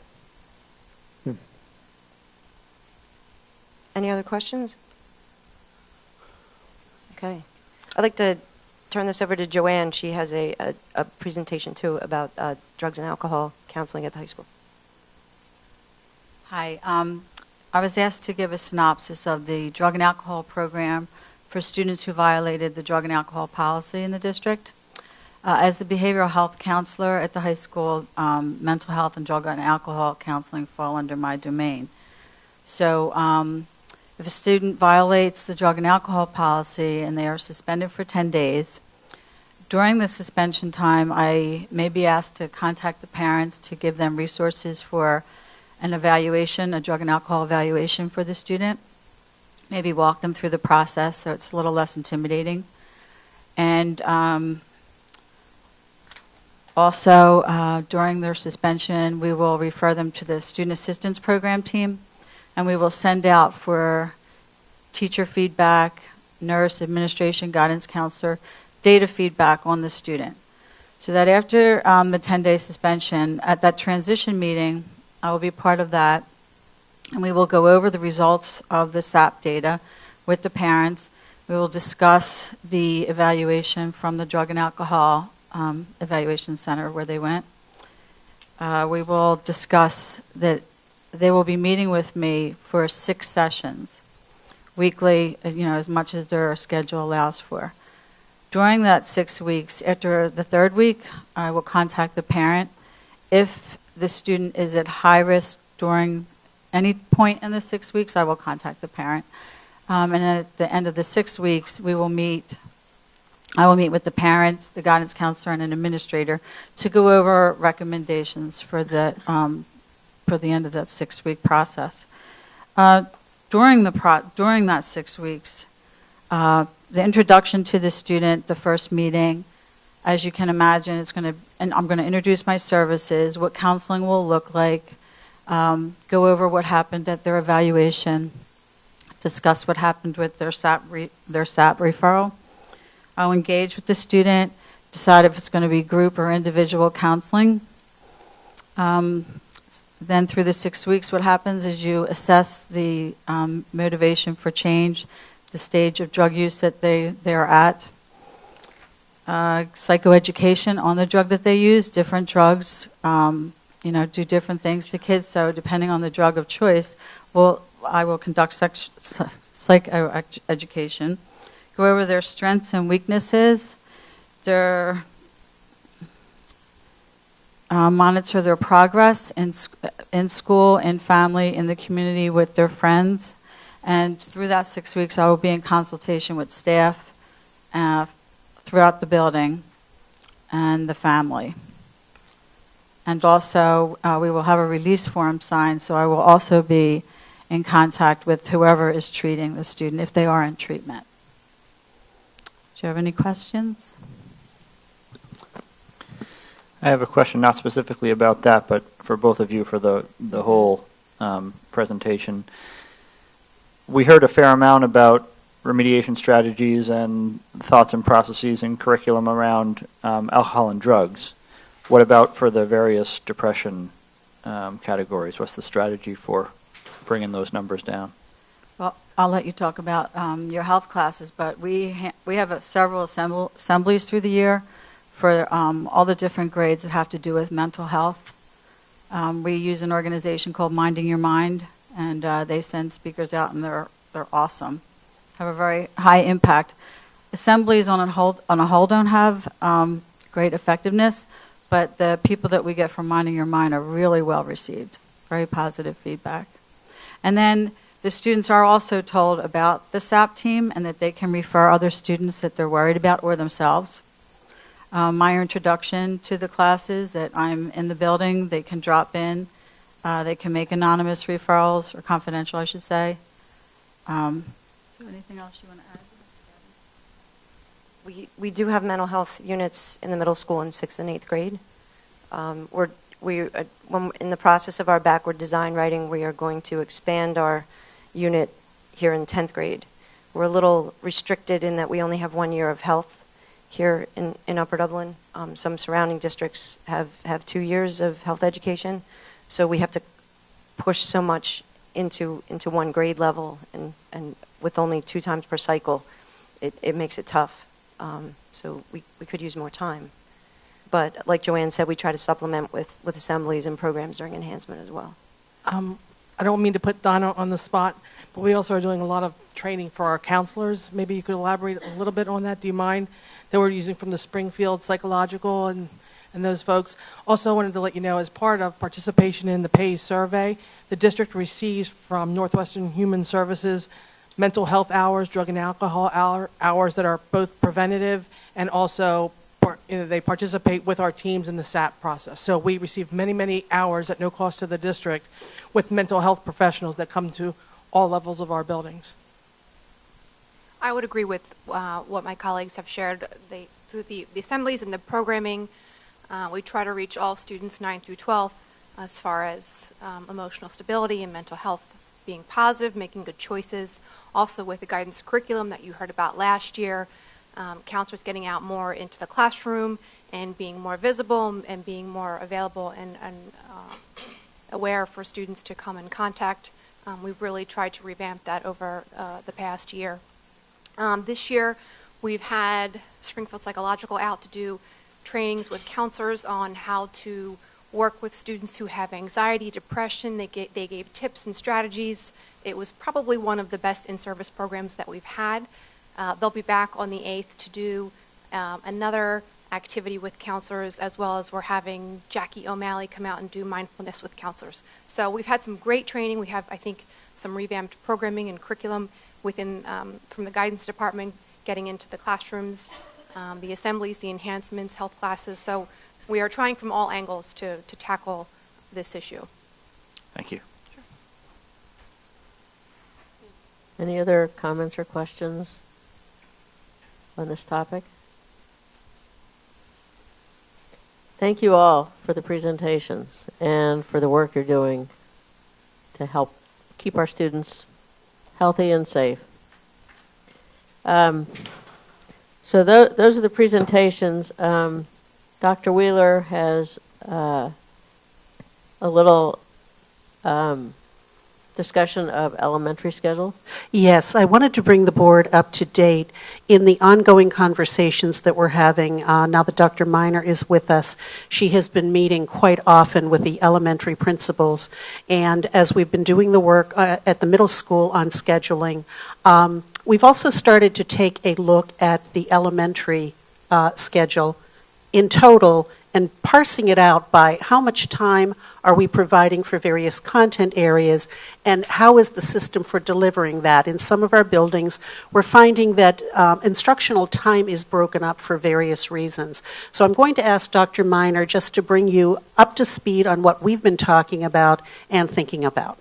Any other questions? Okay. I'd like to turn this over to Joanne. She has a presentation, too, about drugs and alcohol counseling at the high school. Hi. I was asked to give a synopsis of the drug and alcohol program for students who violated the drug and alcohol policy in the district. As a behavioral health counselor at the high school, mental health and drug and alcohol counseling fall under my domain. So if a student violates the drug and alcohol policy and they are suspended for 10 days, during the suspension time, I may be asked to contact the parents to give them resources for an evaluation, a drug and alcohol evaluation for the student. Maybe walk them through the process so it's a little less intimidating. And also, during their suspension, we will refer them to the Student Assistance Program team, and we will send out for teacher feedback, nurse, administration, guidance counselor, data feedback on the student. So that after the 10-day suspension, at that transition meeting, I will be part of that, and we will go over the results of the SAP data with the parents. We will discuss the evaluation from the Drug and Alcohol Evaluation Center where they went. We will discuss that they will be meeting with me for 6 sessions weekly, as much as their schedule allows for. During that 6 weeks, after the 3rd week, I will contact the parent. If the student is at high risk during any point in the 6 weeks, I will contact the parent. And then at the end of the 6 weeks, I will meet with the parent, the guidance counselor, and an administrator to go over recommendations for the end of that 6-week process. During that 6 weeks, the introduction to the student, the first meeting, as you can imagine, and I'm going to introduce my services, what counseling will look like, go over what happened at their evaluation, discuss what happened with their SAP referral. I'll engage with the student, decide if it's going to be group or individual counseling. Then through the 6 weeks, what happens is you assess the motivation for change, the stage of drug use that they are at, psychoeducation on the drug that they use, different drugs, do different things to kids. So depending on the drug of choice, I will conduct psychoeducation, go over their strengths and weaknesses, monitor their progress in school, in family, in the community, with their friends. And through that 6 weeks, I will be in consultation with staff throughout the building and the family. And also, we will have a release form signed, so I will also be in contact with whoever is treating the student if they are in treatment. Do you have any questions? I have a question, not specifically about that, but for both of you for the whole presentation. We heard a fair amount about remediation strategies and thoughts and processes and curriculum around alcohol and drugs. What about for the various depression categories? What's the strategy for bringing those numbers down? Well, I'll let you talk about your health classes, but we have several assemblies through the year for all the different grades that have to do with mental health. We use an organization called Minding Your Mind, and they send speakers out, and they're awesome. Have a very high impact. Assemblies on a whole don't have great effectiveness, but the people that we get from Minding Your Mind are really well received. Very positive feedback. And then the students are also told about the SAP team and that they can refer other students that they're worried about or themselves. My introduction to the classes, that I'm in the building, they can drop in, they can make anonymous referrals, or confidential, I should say. Is there anything else you want to add? We do have mental health units in the middle school in 6th and 8th grade. We're in the process of our backward design writing. We are going to expand our unit here in 10th grade. We're a little restricted in that we only have 1 year of health here in Upper Dublin. Some surrounding districts have 2 years of health education, so we have to push so much into one grade level, and with only 2 times per cycle, it makes it tough. So we could use more time. But like Joanne said, we try to supplement with assemblies and programs during enhancement as well. I don't mean to put Donna on the spot, but we also are doing a lot of training for our counselors. Maybe you could elaborate a little bit on that. Do you mind? That we're using from the Springfield Psychological and those folks. Also wanted to let you know, as part of participation in the PAYS survey, the district receives from Northwestern Human Services mental health hours, drug and alcohol hours that are both preventative and also they participate with our teams in the SAP process. So we receive many, many hours at no cost to the district with mental health professionals that come to all levels of our buildings. I would agree with what my colleagues have shared. Through the assemblies and the programming, we try to reach all students 9 through 12 as far as emotional stability and mental health, being positive, making good choices. Also with the guidance curriculum that you heard about last year, counselors getting out more into the classroom and being more visible and being more available and aware for students to come in contact. We've really tried to revamp that over the past year. This year, we've had Springfield Psychological out to do trainings with counselors on how to work with students who have anxiety, depression. They gave tips and strategies. It was probably one of the best in-service programs that we've had. They'll be back on the 8th to do another activity with counselors, as well as we're having Jackie O'Malley come out and do mindfulness with counselors. So we've had some great training. We have, I think, some revamped programming and curriculum within from the guidance department, getting into the classrooms, the assemblies, the enhancements, health classes. So we are trying from all angles to tackle this issue. Thank you. Sure. Any other comments or questions on this topic? Thank you all for the presentations and for the work you're doing to help keep our students healthy and safe. So those are the presentations. Dr. Wheeler has a little discussion of elementary schedule. Yes, I wanted to bring the board up to date in the ongoing conversations that we're having. Now that Dr. Miner is with us, she has been meeting quite often with the elementary principals. And as we've been doing the work at the middle school on scheduling, we've also started to take a look at the elementary schedule in total and parsing it out by how much time are we providing for various content areas and how is the system for delivering that. In some of our buildings, we're finding that instructional time is broken up for various reasons. So I'm going to ask Dr. Miner just to bring you up to speed on what we've been talking about and thinking about.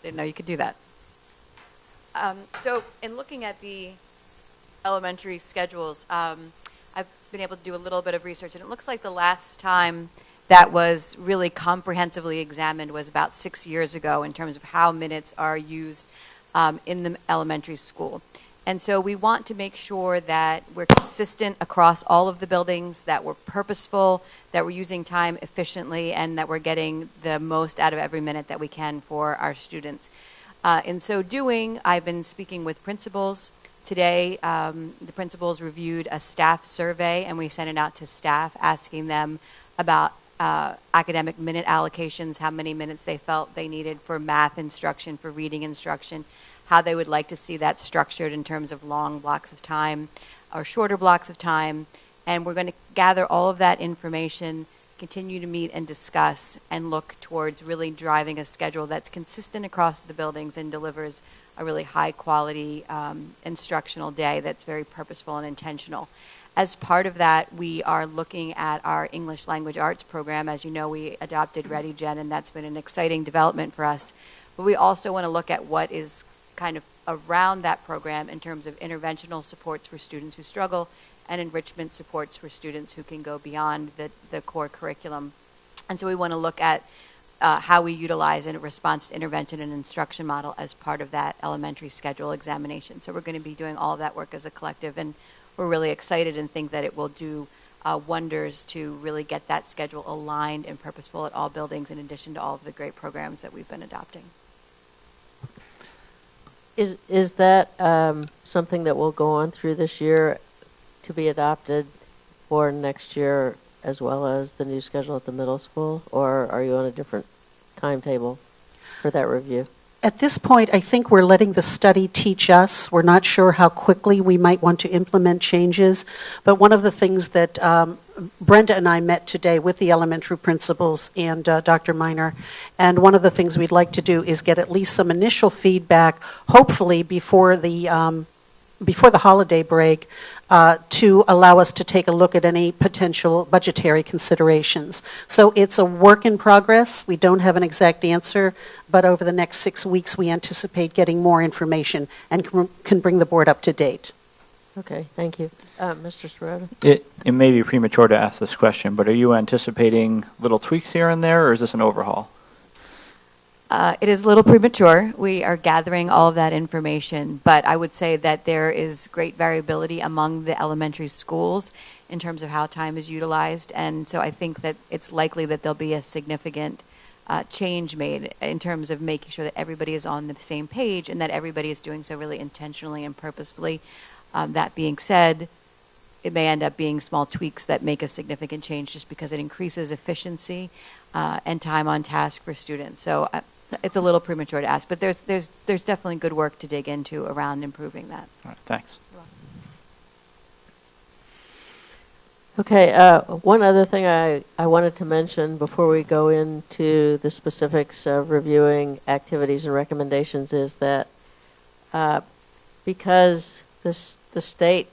Didn't know you could do that. So in looking at the elementary schedules, I've been able to do a little bit of research, and it looks like the last time that was really comprehensively examined was about 6 years ago in terms of how minutes are used in the elementary school. And so we want to make sure that we're consistent across all of the buildings, that we're purposeful, that we're using time efficiently, and that we're getting the most out of every minute that we can for our students. In so doing, I've been speaking with principals. Today, the principals reviewed a staff survey, and we sent it out to staff asking them about academic minute allocations, how many minutes they felt they needed for math instruction, for reading instruction, how they would like to see that structured in terms of long blocks of time or shorter blocks of time. And we're going to gather all of that information, continue to meet and discuss, and look towards really driving a schedule that's consistent across the buildings and delivers a really high quality instructional day that's very purposeful and intentional. As part of that, we are looking at our English language arts program. As you know, we adopted ReadyGen, and that's been an exciting development for us. But we also want to look at what is kind of around that program in terms of interventional supports for students who struggle and enrichment supports for students who can go beyond the core curriculum. And so we want to look at how we utilize a response to intervention and instruction model as part of that elementary schedule examination. So we're going to be doing all of that work as a collective, and we're really excited and think that it will do wonders to really get that schedule aligned and purposeful at all buildings, in addition to all of the great programs that we've been adopting. Is that something that will go on through this year to be adopted for next year, as well as the new schedule at the middle school, or are you on a different timetable for that review? At this point, I think we're letting the study teach us. We're not sure how quickly we might want to implement changes, but one of the things that Brenda and I met today with the elementary principals and Dr. Miner, and one of the things we'd like to do is get at least some initial feedback, hopefully before the holiday break, to allow us to take a look at any potential budgetary considerations. So it's a work in progress. We don't have an exact answer, but over the next 6 weeks we anticipate getting more information and can bring the board up to date. Okay, thank you. Mr. Sirota? It may be premature to ask this question, but are you anticipating little tweaks here and there, or is this an overhaul? It is a little premature. We are gathering all of that information, but I would say that there is great variability among the elementary schools in terms of how time is utilized, and so I think that it's likely that there'll be a significant change made in terms of making sure that everybody is on the same page and that everybody is doing so really intentionally and purposefully. That being said, it may end up being small tweaks that make a significant change just because it increases efficiency and time on task for students. So it's a little premature to ask, but there's definitely good work to dig into around improving that. All right, thanks. Okay, one other thing I wanted to mention before we go into the specifics of reviewing activities and recommendations is that because the state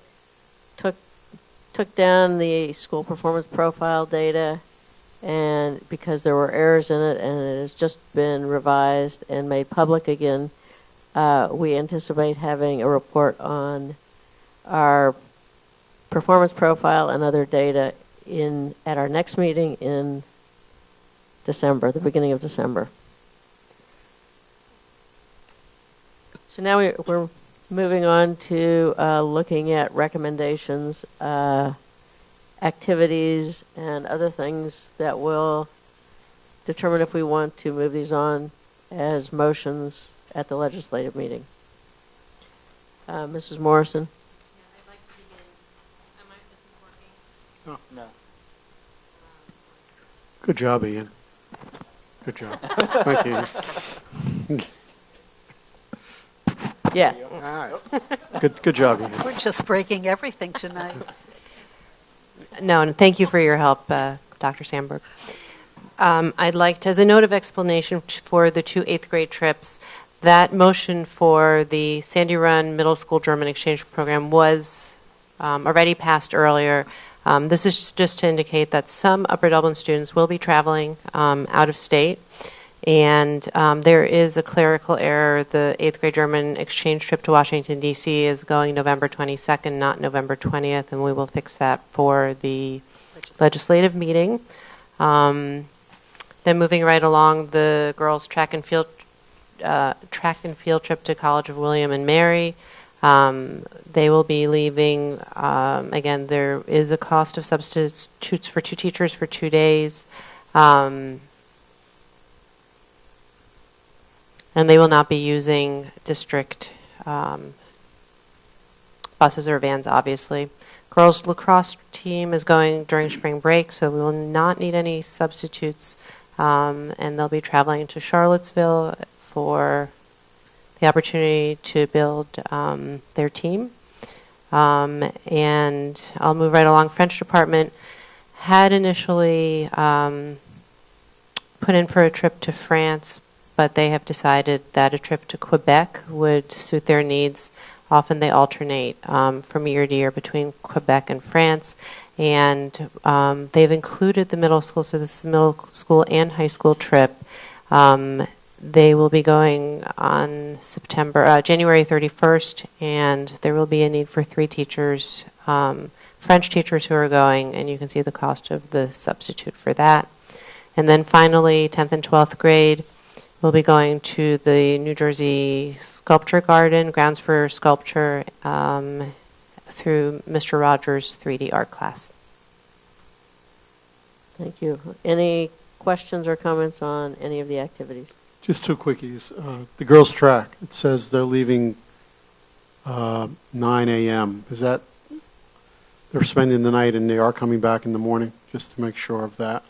took down the school performance profile data, and because there were errors in it and it has just been revised and made public again, we anticipate having a report on our performance profile and other data at our next meeting in December, the beginning of December. So now we're moving on to looking at recommendations activities and other things that will determine if we want to move these on as motions at the legislative meeting. Mrs. Morrison? I'd like to begin. Is this working? No. Good job, Ian. Good job. Thank you. Yeah. All right. Good job, Ian. We're just breaking everything tonight. No, and thank you for your help, Dr. Sandberg. I'd like to, as a note of explanation for the 2 8th-grade trips, that motion for the Sandy Run Middle School German Exchange Program was already passed earlier. This is just to indicate that some Upper Dublin students will be traveling out of state. And there is a clerical error. The 8th-grade German exchange trip to Washington, D.C. is going November 22nd, not November 20th, and we will fix that for the legislative meeting. Then moving right along, the girls' track and field trip to College of William and Mary. They will be leaving. Again, there is a cost of substitutes for 2 teachers for 2 days. And they will not be using district buses or vans, obviously. Girls lacrosse team is going during spring break, so we will not need any substitutes. And they'll be traveling to Charlottesville for the opportunity to build their team. And I'll move right along. French department had initially put in for a trip to France, but they have decided that a trip to Quebec would suit their needs. Often they alternate from year to year between Quebec and France. And they've included the middle school, so this is middle school and high school trip. They will be going on January 31st, and there will be a need for 3 teachers, French teachers who are going, and you can see the cost of the substitute for that. And then finally, 10th and 12th grade, we'll be going to the New Jersey Sculpture Garden, Grounds for Sculpture, through Mr. Rogers' 3D art class. Thank you. Any questions or comments on any of the activities? Just 2 quickies. The girls' track, it says they're leaving 9 a.m. Is that they're spending the night and they are coming back in the morning? Just to make sure of that.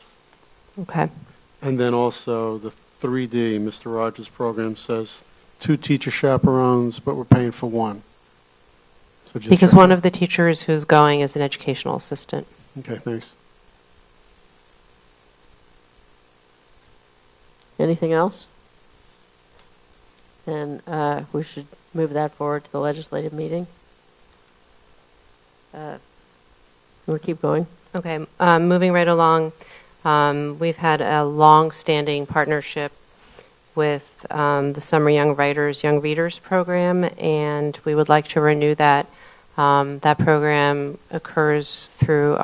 Okay. And then also the 3D, Mr. Rogers' program says 2 teacher chaperones, but we're paying for 1. So just Because check one that. of the teachers who's going is an educational assistant. Okay, thanks. Anything else? Then we should move that forward to the legislative meeting. We'll keep going. Okay, moving right along, we've had a long-standing partnership with the Summer Young Writers, Young Readers program, and we would like to renew that. That program occurs through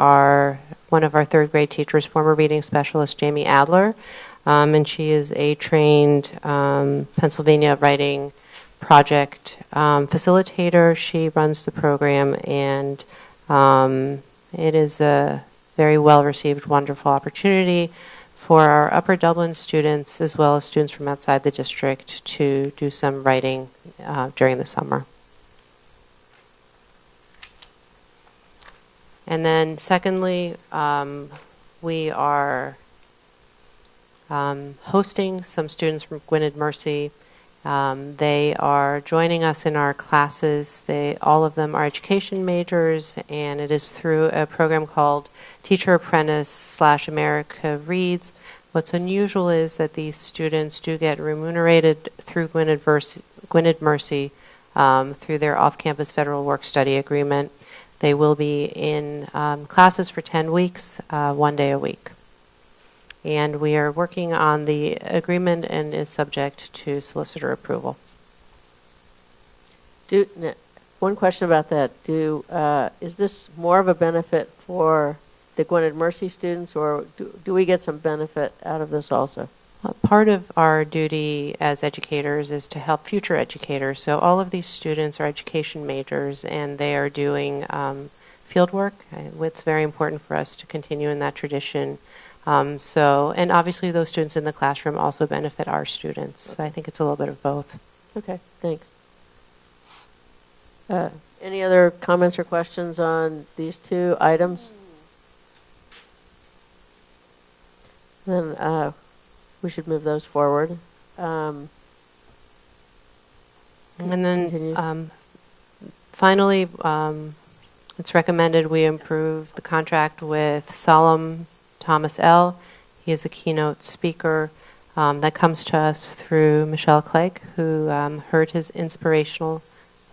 one of our 3rd grade teachers, former reading specialist Jamie Adler, and she is a trained Pennsylvania writing project facilitator. She runs the program, and it is a very well-received, wonderful opportunity for our Upper Dublin students, as well as students from outside the district, to do some writing during the summer. And then secondly, we are hosting some students from Gwynedd Mercy. They are joining us in our classes. All of them are education majors, and it is through a program called Teacher Apprentice / America Reads. What's unusual is that these students do get remunerated through Gwynedd Mercy through their off-campus federal work-study agreement. They will be in classes for 10 weeks, 1 day a week. And we are working on the agreement and is subject to solicitor approval. One question about that. Is this more of a benefit for the Gwynedd Mercy students, or do we get some benefit out of this also? Part of our duty as educators is to help future educators. So all of these students are education majors, and they are doing field work. It's very important for us to continue in that tradition. And obviously those students in the classroom also benefit our students. So I think it's a little bit of both. Okay, thanks. Any other comments or questions on these two items? Then we should move those forward. And Continue. then finally, it's recommended we improve the contract with Solemn Thomas L. He is a keynote speaker that comes to us through Michelle Clegg, who heard his inspirational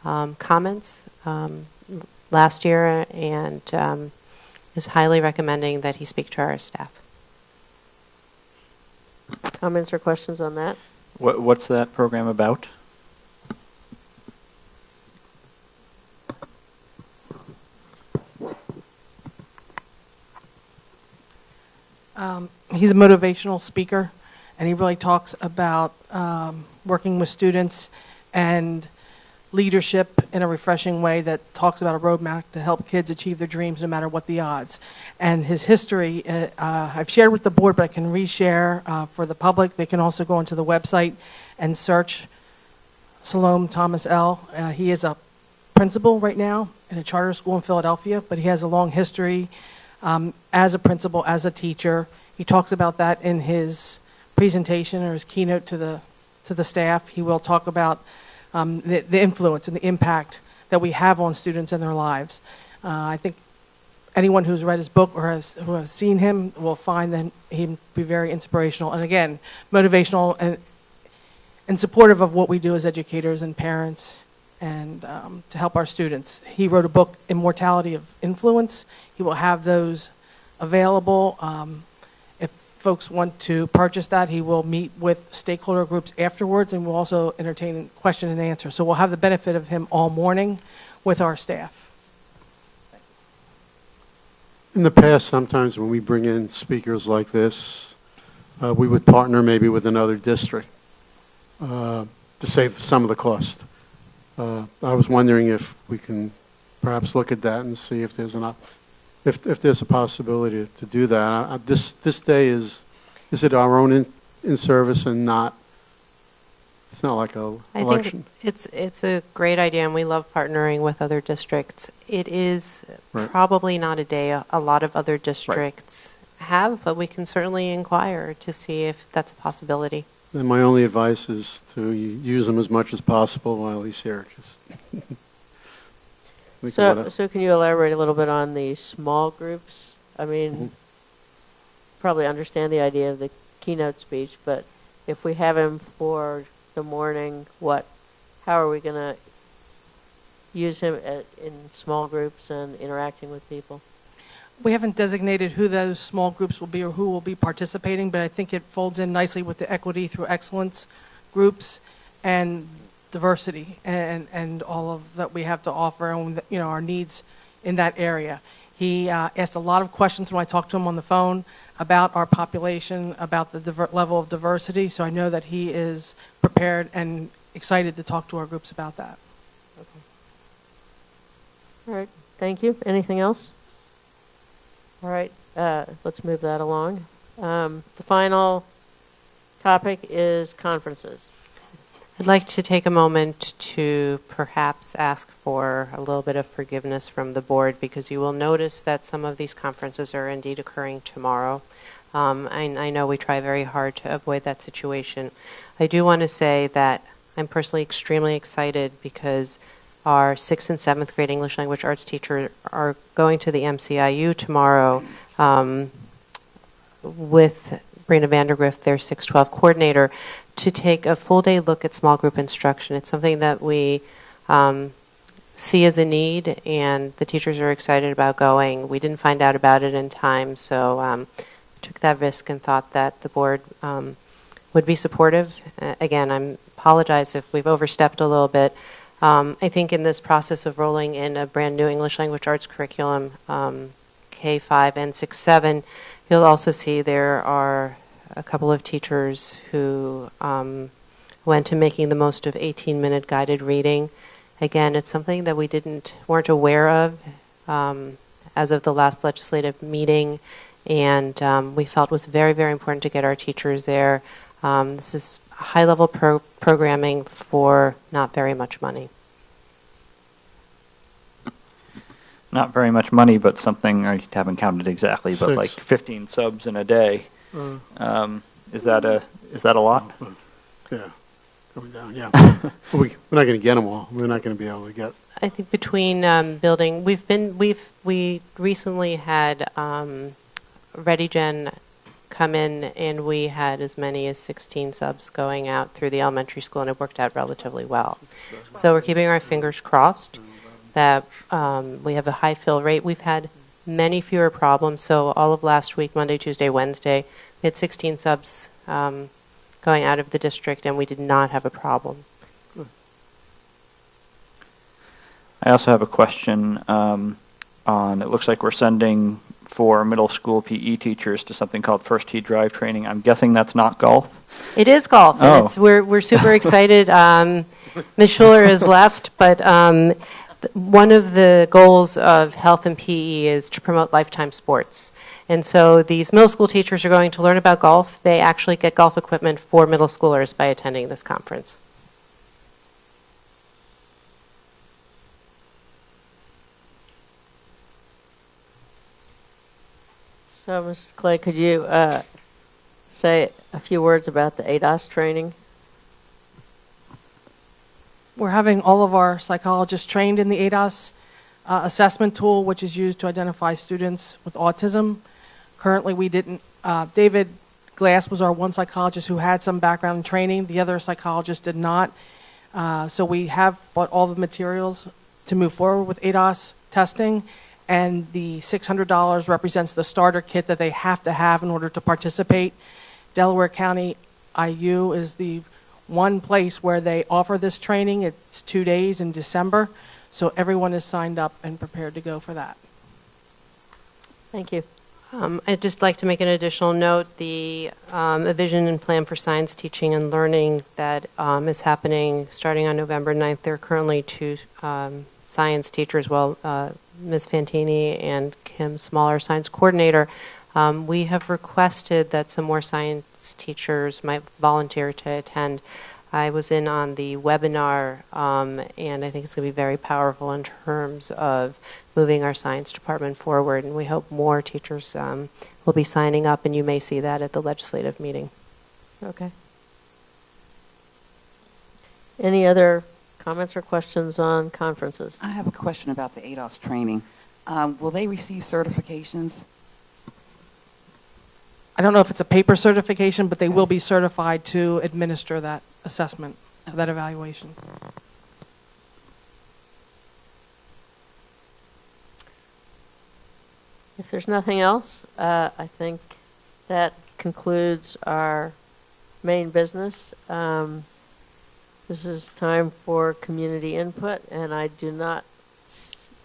comments last year and is highly recommending that he speak to our staff. Comments or questions on that? What's that program about? He's a motivational speaker, and he really talks about working with students and leadership in a refreshing way that talks about a roadmap to help kids achieve their dreams no matter what the odds. And his history, I've shared with the board, but I can reshare for the public. They can also go onto the website and search Salome Thomas L. He is a principal right now in a charter school in Philadelphia, but he has a long history as a principal, as a teacher. He talks about that in his presentation or his keynote to the staff. He will talk about the influence and the impact that we have on students and their lives. I think anyone who's read his book or who has seen him will find that he'd be very inspirational and, again, motivational and supportive of what we do as educators and parents and to help our students. He wrote a book, Immortality of Influence. He will have those available. If folks want to purchase that, he will meet with stakeholder groups afterwards and will also entertain question and answer. So we'll have the benefit of him all morning with our staff. In the past, sometimes when we bring in speakers like this, we would partner maybe with another district to save some of the cost. I was wondering if we can perhaps look at that and see if there's if there's a possibility to do that. This day is it our own in service and not? It's not like a election. I think it's a great idea, and we love partnering with other districts. It is probably not a day a lot of other districts have, but we can certainly inquire to see if that's a possibility. And my only advice is to use him as much as possible while he's here. So can you elaborate a little bit on the small groups? I mean, probably understand the idea of the keynote speech, but if we have him for the morning, how are we going to use him in small groups and interacting with people? We haven't designated who those small groups will be or who will be participating, but I think it folds in nicely with the Equity Through Excellence groups and diversity and all of that we have to offer and our needs in that area. He asked a lot of questions when I talked to him on the phone about our population, about the level of diversity, so I know that he is prepared and excited to talk to our groups about that. Okay. All right, thank you. Anything else? All right, let's move that along. The final topic is conferences. I'd like to take a moment to perhaps ask for a little bit of forgiveness from the board, because you will notice that some of these conferences are indeed occurring tomorrow. I know we try very hard to avoid that situation. I do want to say that I'm personally extremely excited because our 6th and 7th grade English language arts teachers are going to the MCIU tomorrow with Brina Vandergrift, their 612 coordinator, to take a full day look at small group instruction. It's something that we see as a need, and the teachers are excited about going. We didn't find out about it in time, so took that risk and thought that the board would be supportive. Again, I apologize if we've overstepped a little bit. I think in this process of rolling in a brand new English language arts curriculum, K5 and 6-7, you'll also see there are a couple of teachers who went to making the most of 18-minute guided reading. Again, it's something that we weren't aware of as of the last legislative meeting, and we felt it was very, very important to get our teachers there. This is high-level programming for not very much money. Not very much money, but something, I haven't counted exactly, but 6. like 15 subs in a day. Is that a lot? Yeah, coming down, yeah. We're not going to get them all. We're not going to be able to get. I think between building, we recently had ReadyGen come in, and we had as many as 16 subs going out through the elementary school, and it worked out relatively well. So we're keeping our fingers crossed that we have a high fill rate. We've had many fewer problems. So all of last week, Monday, Tuesday, Wednesday, we had 16 subs going out of the district, and we did not have a problem. I also have a question on, it looks like we're sending for middle school PE teachers to something called First Tee Drive training. I'm guessing that's not golf? It is golf, and we're super excited. Ms. Schuler has left, but one of the goals of health and PE is to promote lifetime sports. And so these middle school teachers are going to learn about golf. They actually get golf equipment for middle schoolers by attending this conference. So, Mrs. Clay, could you say a few words about the ADOS training? We're having all of our psychologists trained in the ADOS assessment tool, which is used to identify students with autism. Currently, we didn't. David Glass was our one psychologist who had some background in training. The other psychologist did not. So we have bought all the materials to move forward with ADOS testing, and the $600 represents the starter kit that they have to have in order to participate. Delaware County IU is the one place where they offer this training. It's 2 days in December, so everyone is signed up and prepared to go for that. Thank you. I'd just like to make an additional note. The a vision and plan for science teaching and learning that is happening starting on November 9th. There are currently 2 science teachers, Ms. Fantini and Kim Smaller, science coordinator. We have requested that some more science teachers might volunteer to attend. I was in on the webinar, and I think it's going to be very powerful in terms of moving our science department forward, and we hope more teachers will be signing up, and you may see that at the legislative meeting. Okay. Any other comments or questions on conferences? I have a question about the ADOS training. Will they receive certifications? I don't know if it's a paper certification, but they will be certified to administer that assessment, that evaluation. If there's nothing else, I think that concludes our main business. This is time for community input, and I do not.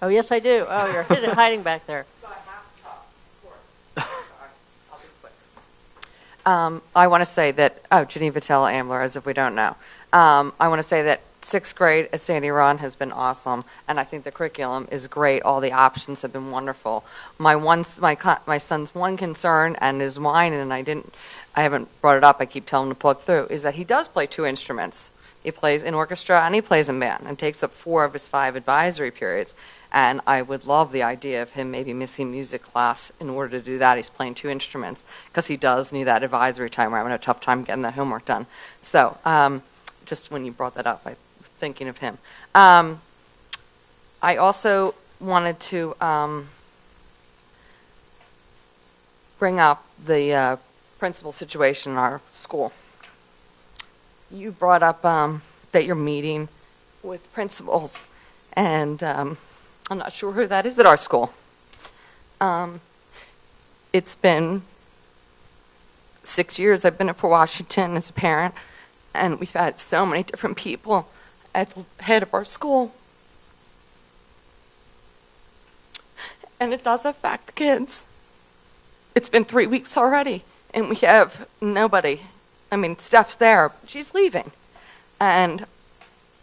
Oh, yes, I do. Oh, you're hiding back there. I want to say that, Geneva Tella Ambler, as if we don't know. I want to say that 6th grade at Sandy Run has been awesome, and I think the curriculum is great. All the options have been wonderful. My son's one concern, and is mine, and I haven't brought it up, I keep telling him to plug through, is that he does play 2 instruments. He plays in orchestra and he plays in band, and takes up 4 of his 5 advisory periods. And I would love the idea of him maybe missing music class in order to do that. He's playing 2 instruments because he does need that advisory time where I'm having a tough time getting that homework done. So just when you brought that up, I'm thinking of him. I also wanted to bring up the principal situation in our school. You brought up that you're meeting with principals, and I'm not sure who that is at our school. It's been 6 years I've been at Fort Washington as a parent, and we've had so many different people at the head of our school. And it does affect kids. It's been 3 weeks already, and we have nobody. I mean, Steph's there. She's leaving. And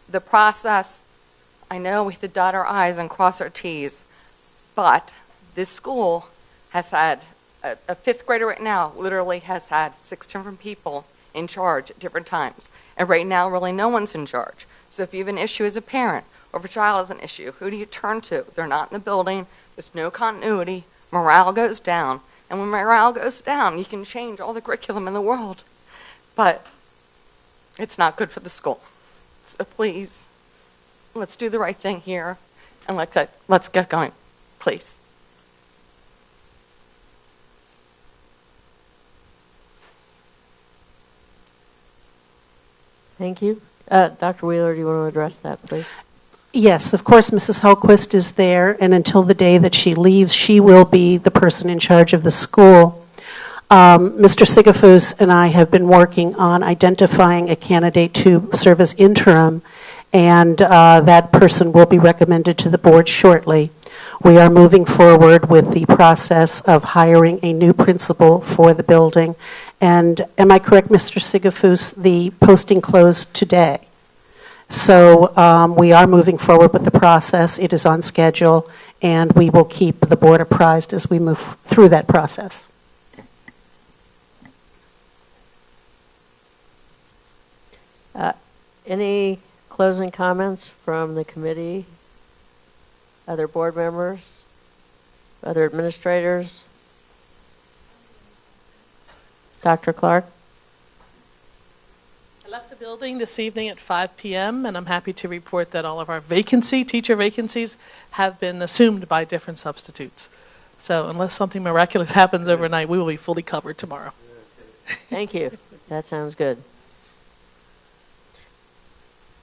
the process, I know we have to dot our I's and cross our T's, but This school has had, a fifth grader right now literally has had 6 different people in charge at different times. And right now, really no one's in charge. So if you have an issue as a parent, or if a child has an issue, who do you turn to? They're not in the building. There's no continuity. Morale goes down. And when morale goes down, you can change all the curriculum in the world. But it's not good for the school. So please, let's do the right thing here, and let's get going, please. Thank you. Dr. Wheeler, do you want to address that, please? Yes, of course, Mrs. Hellquist is there, and until the day that she leaves, she will be the person in charge of the school. Mr. Sigafus and I have been working on identifying a candidate to serve as interim, and that person will be recommended to the board shortly. We are moving forward with the process of hiring a new principal for the building. And am I correct, Mr. Sigafus, the posting closed today? So we are moving forward with the process. It is on schedule, and we will keep the board apprised as we move through that process. Any closing comments from the committee, other board members, other administrators? Dr. Clark? I left the building this evening at 5 p.m., and I'm happy to report that all of our teacher vacancies, have been assumed by different substitutes. So unless something miraculous happens overnight, we will be fully covered tomorrow. Thank you. That sounds good.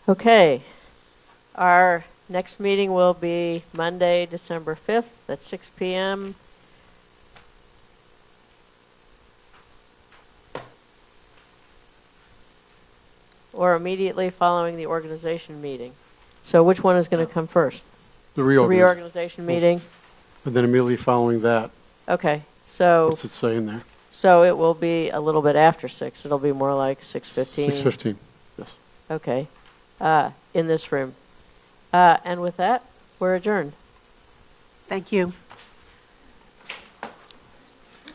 Okay. Our next meeting will be Monday, December 5th at 6 p.m. or immediately following the organization meeting. So which one is going to come first? The reorganization meeting? And then immediately following that, Okay. So what's it say in there? so it will be a little bit after 6. It'll be more like 6:15. 6:15, yes. Okay. In this room. And with that, we're adjourned. Thank you.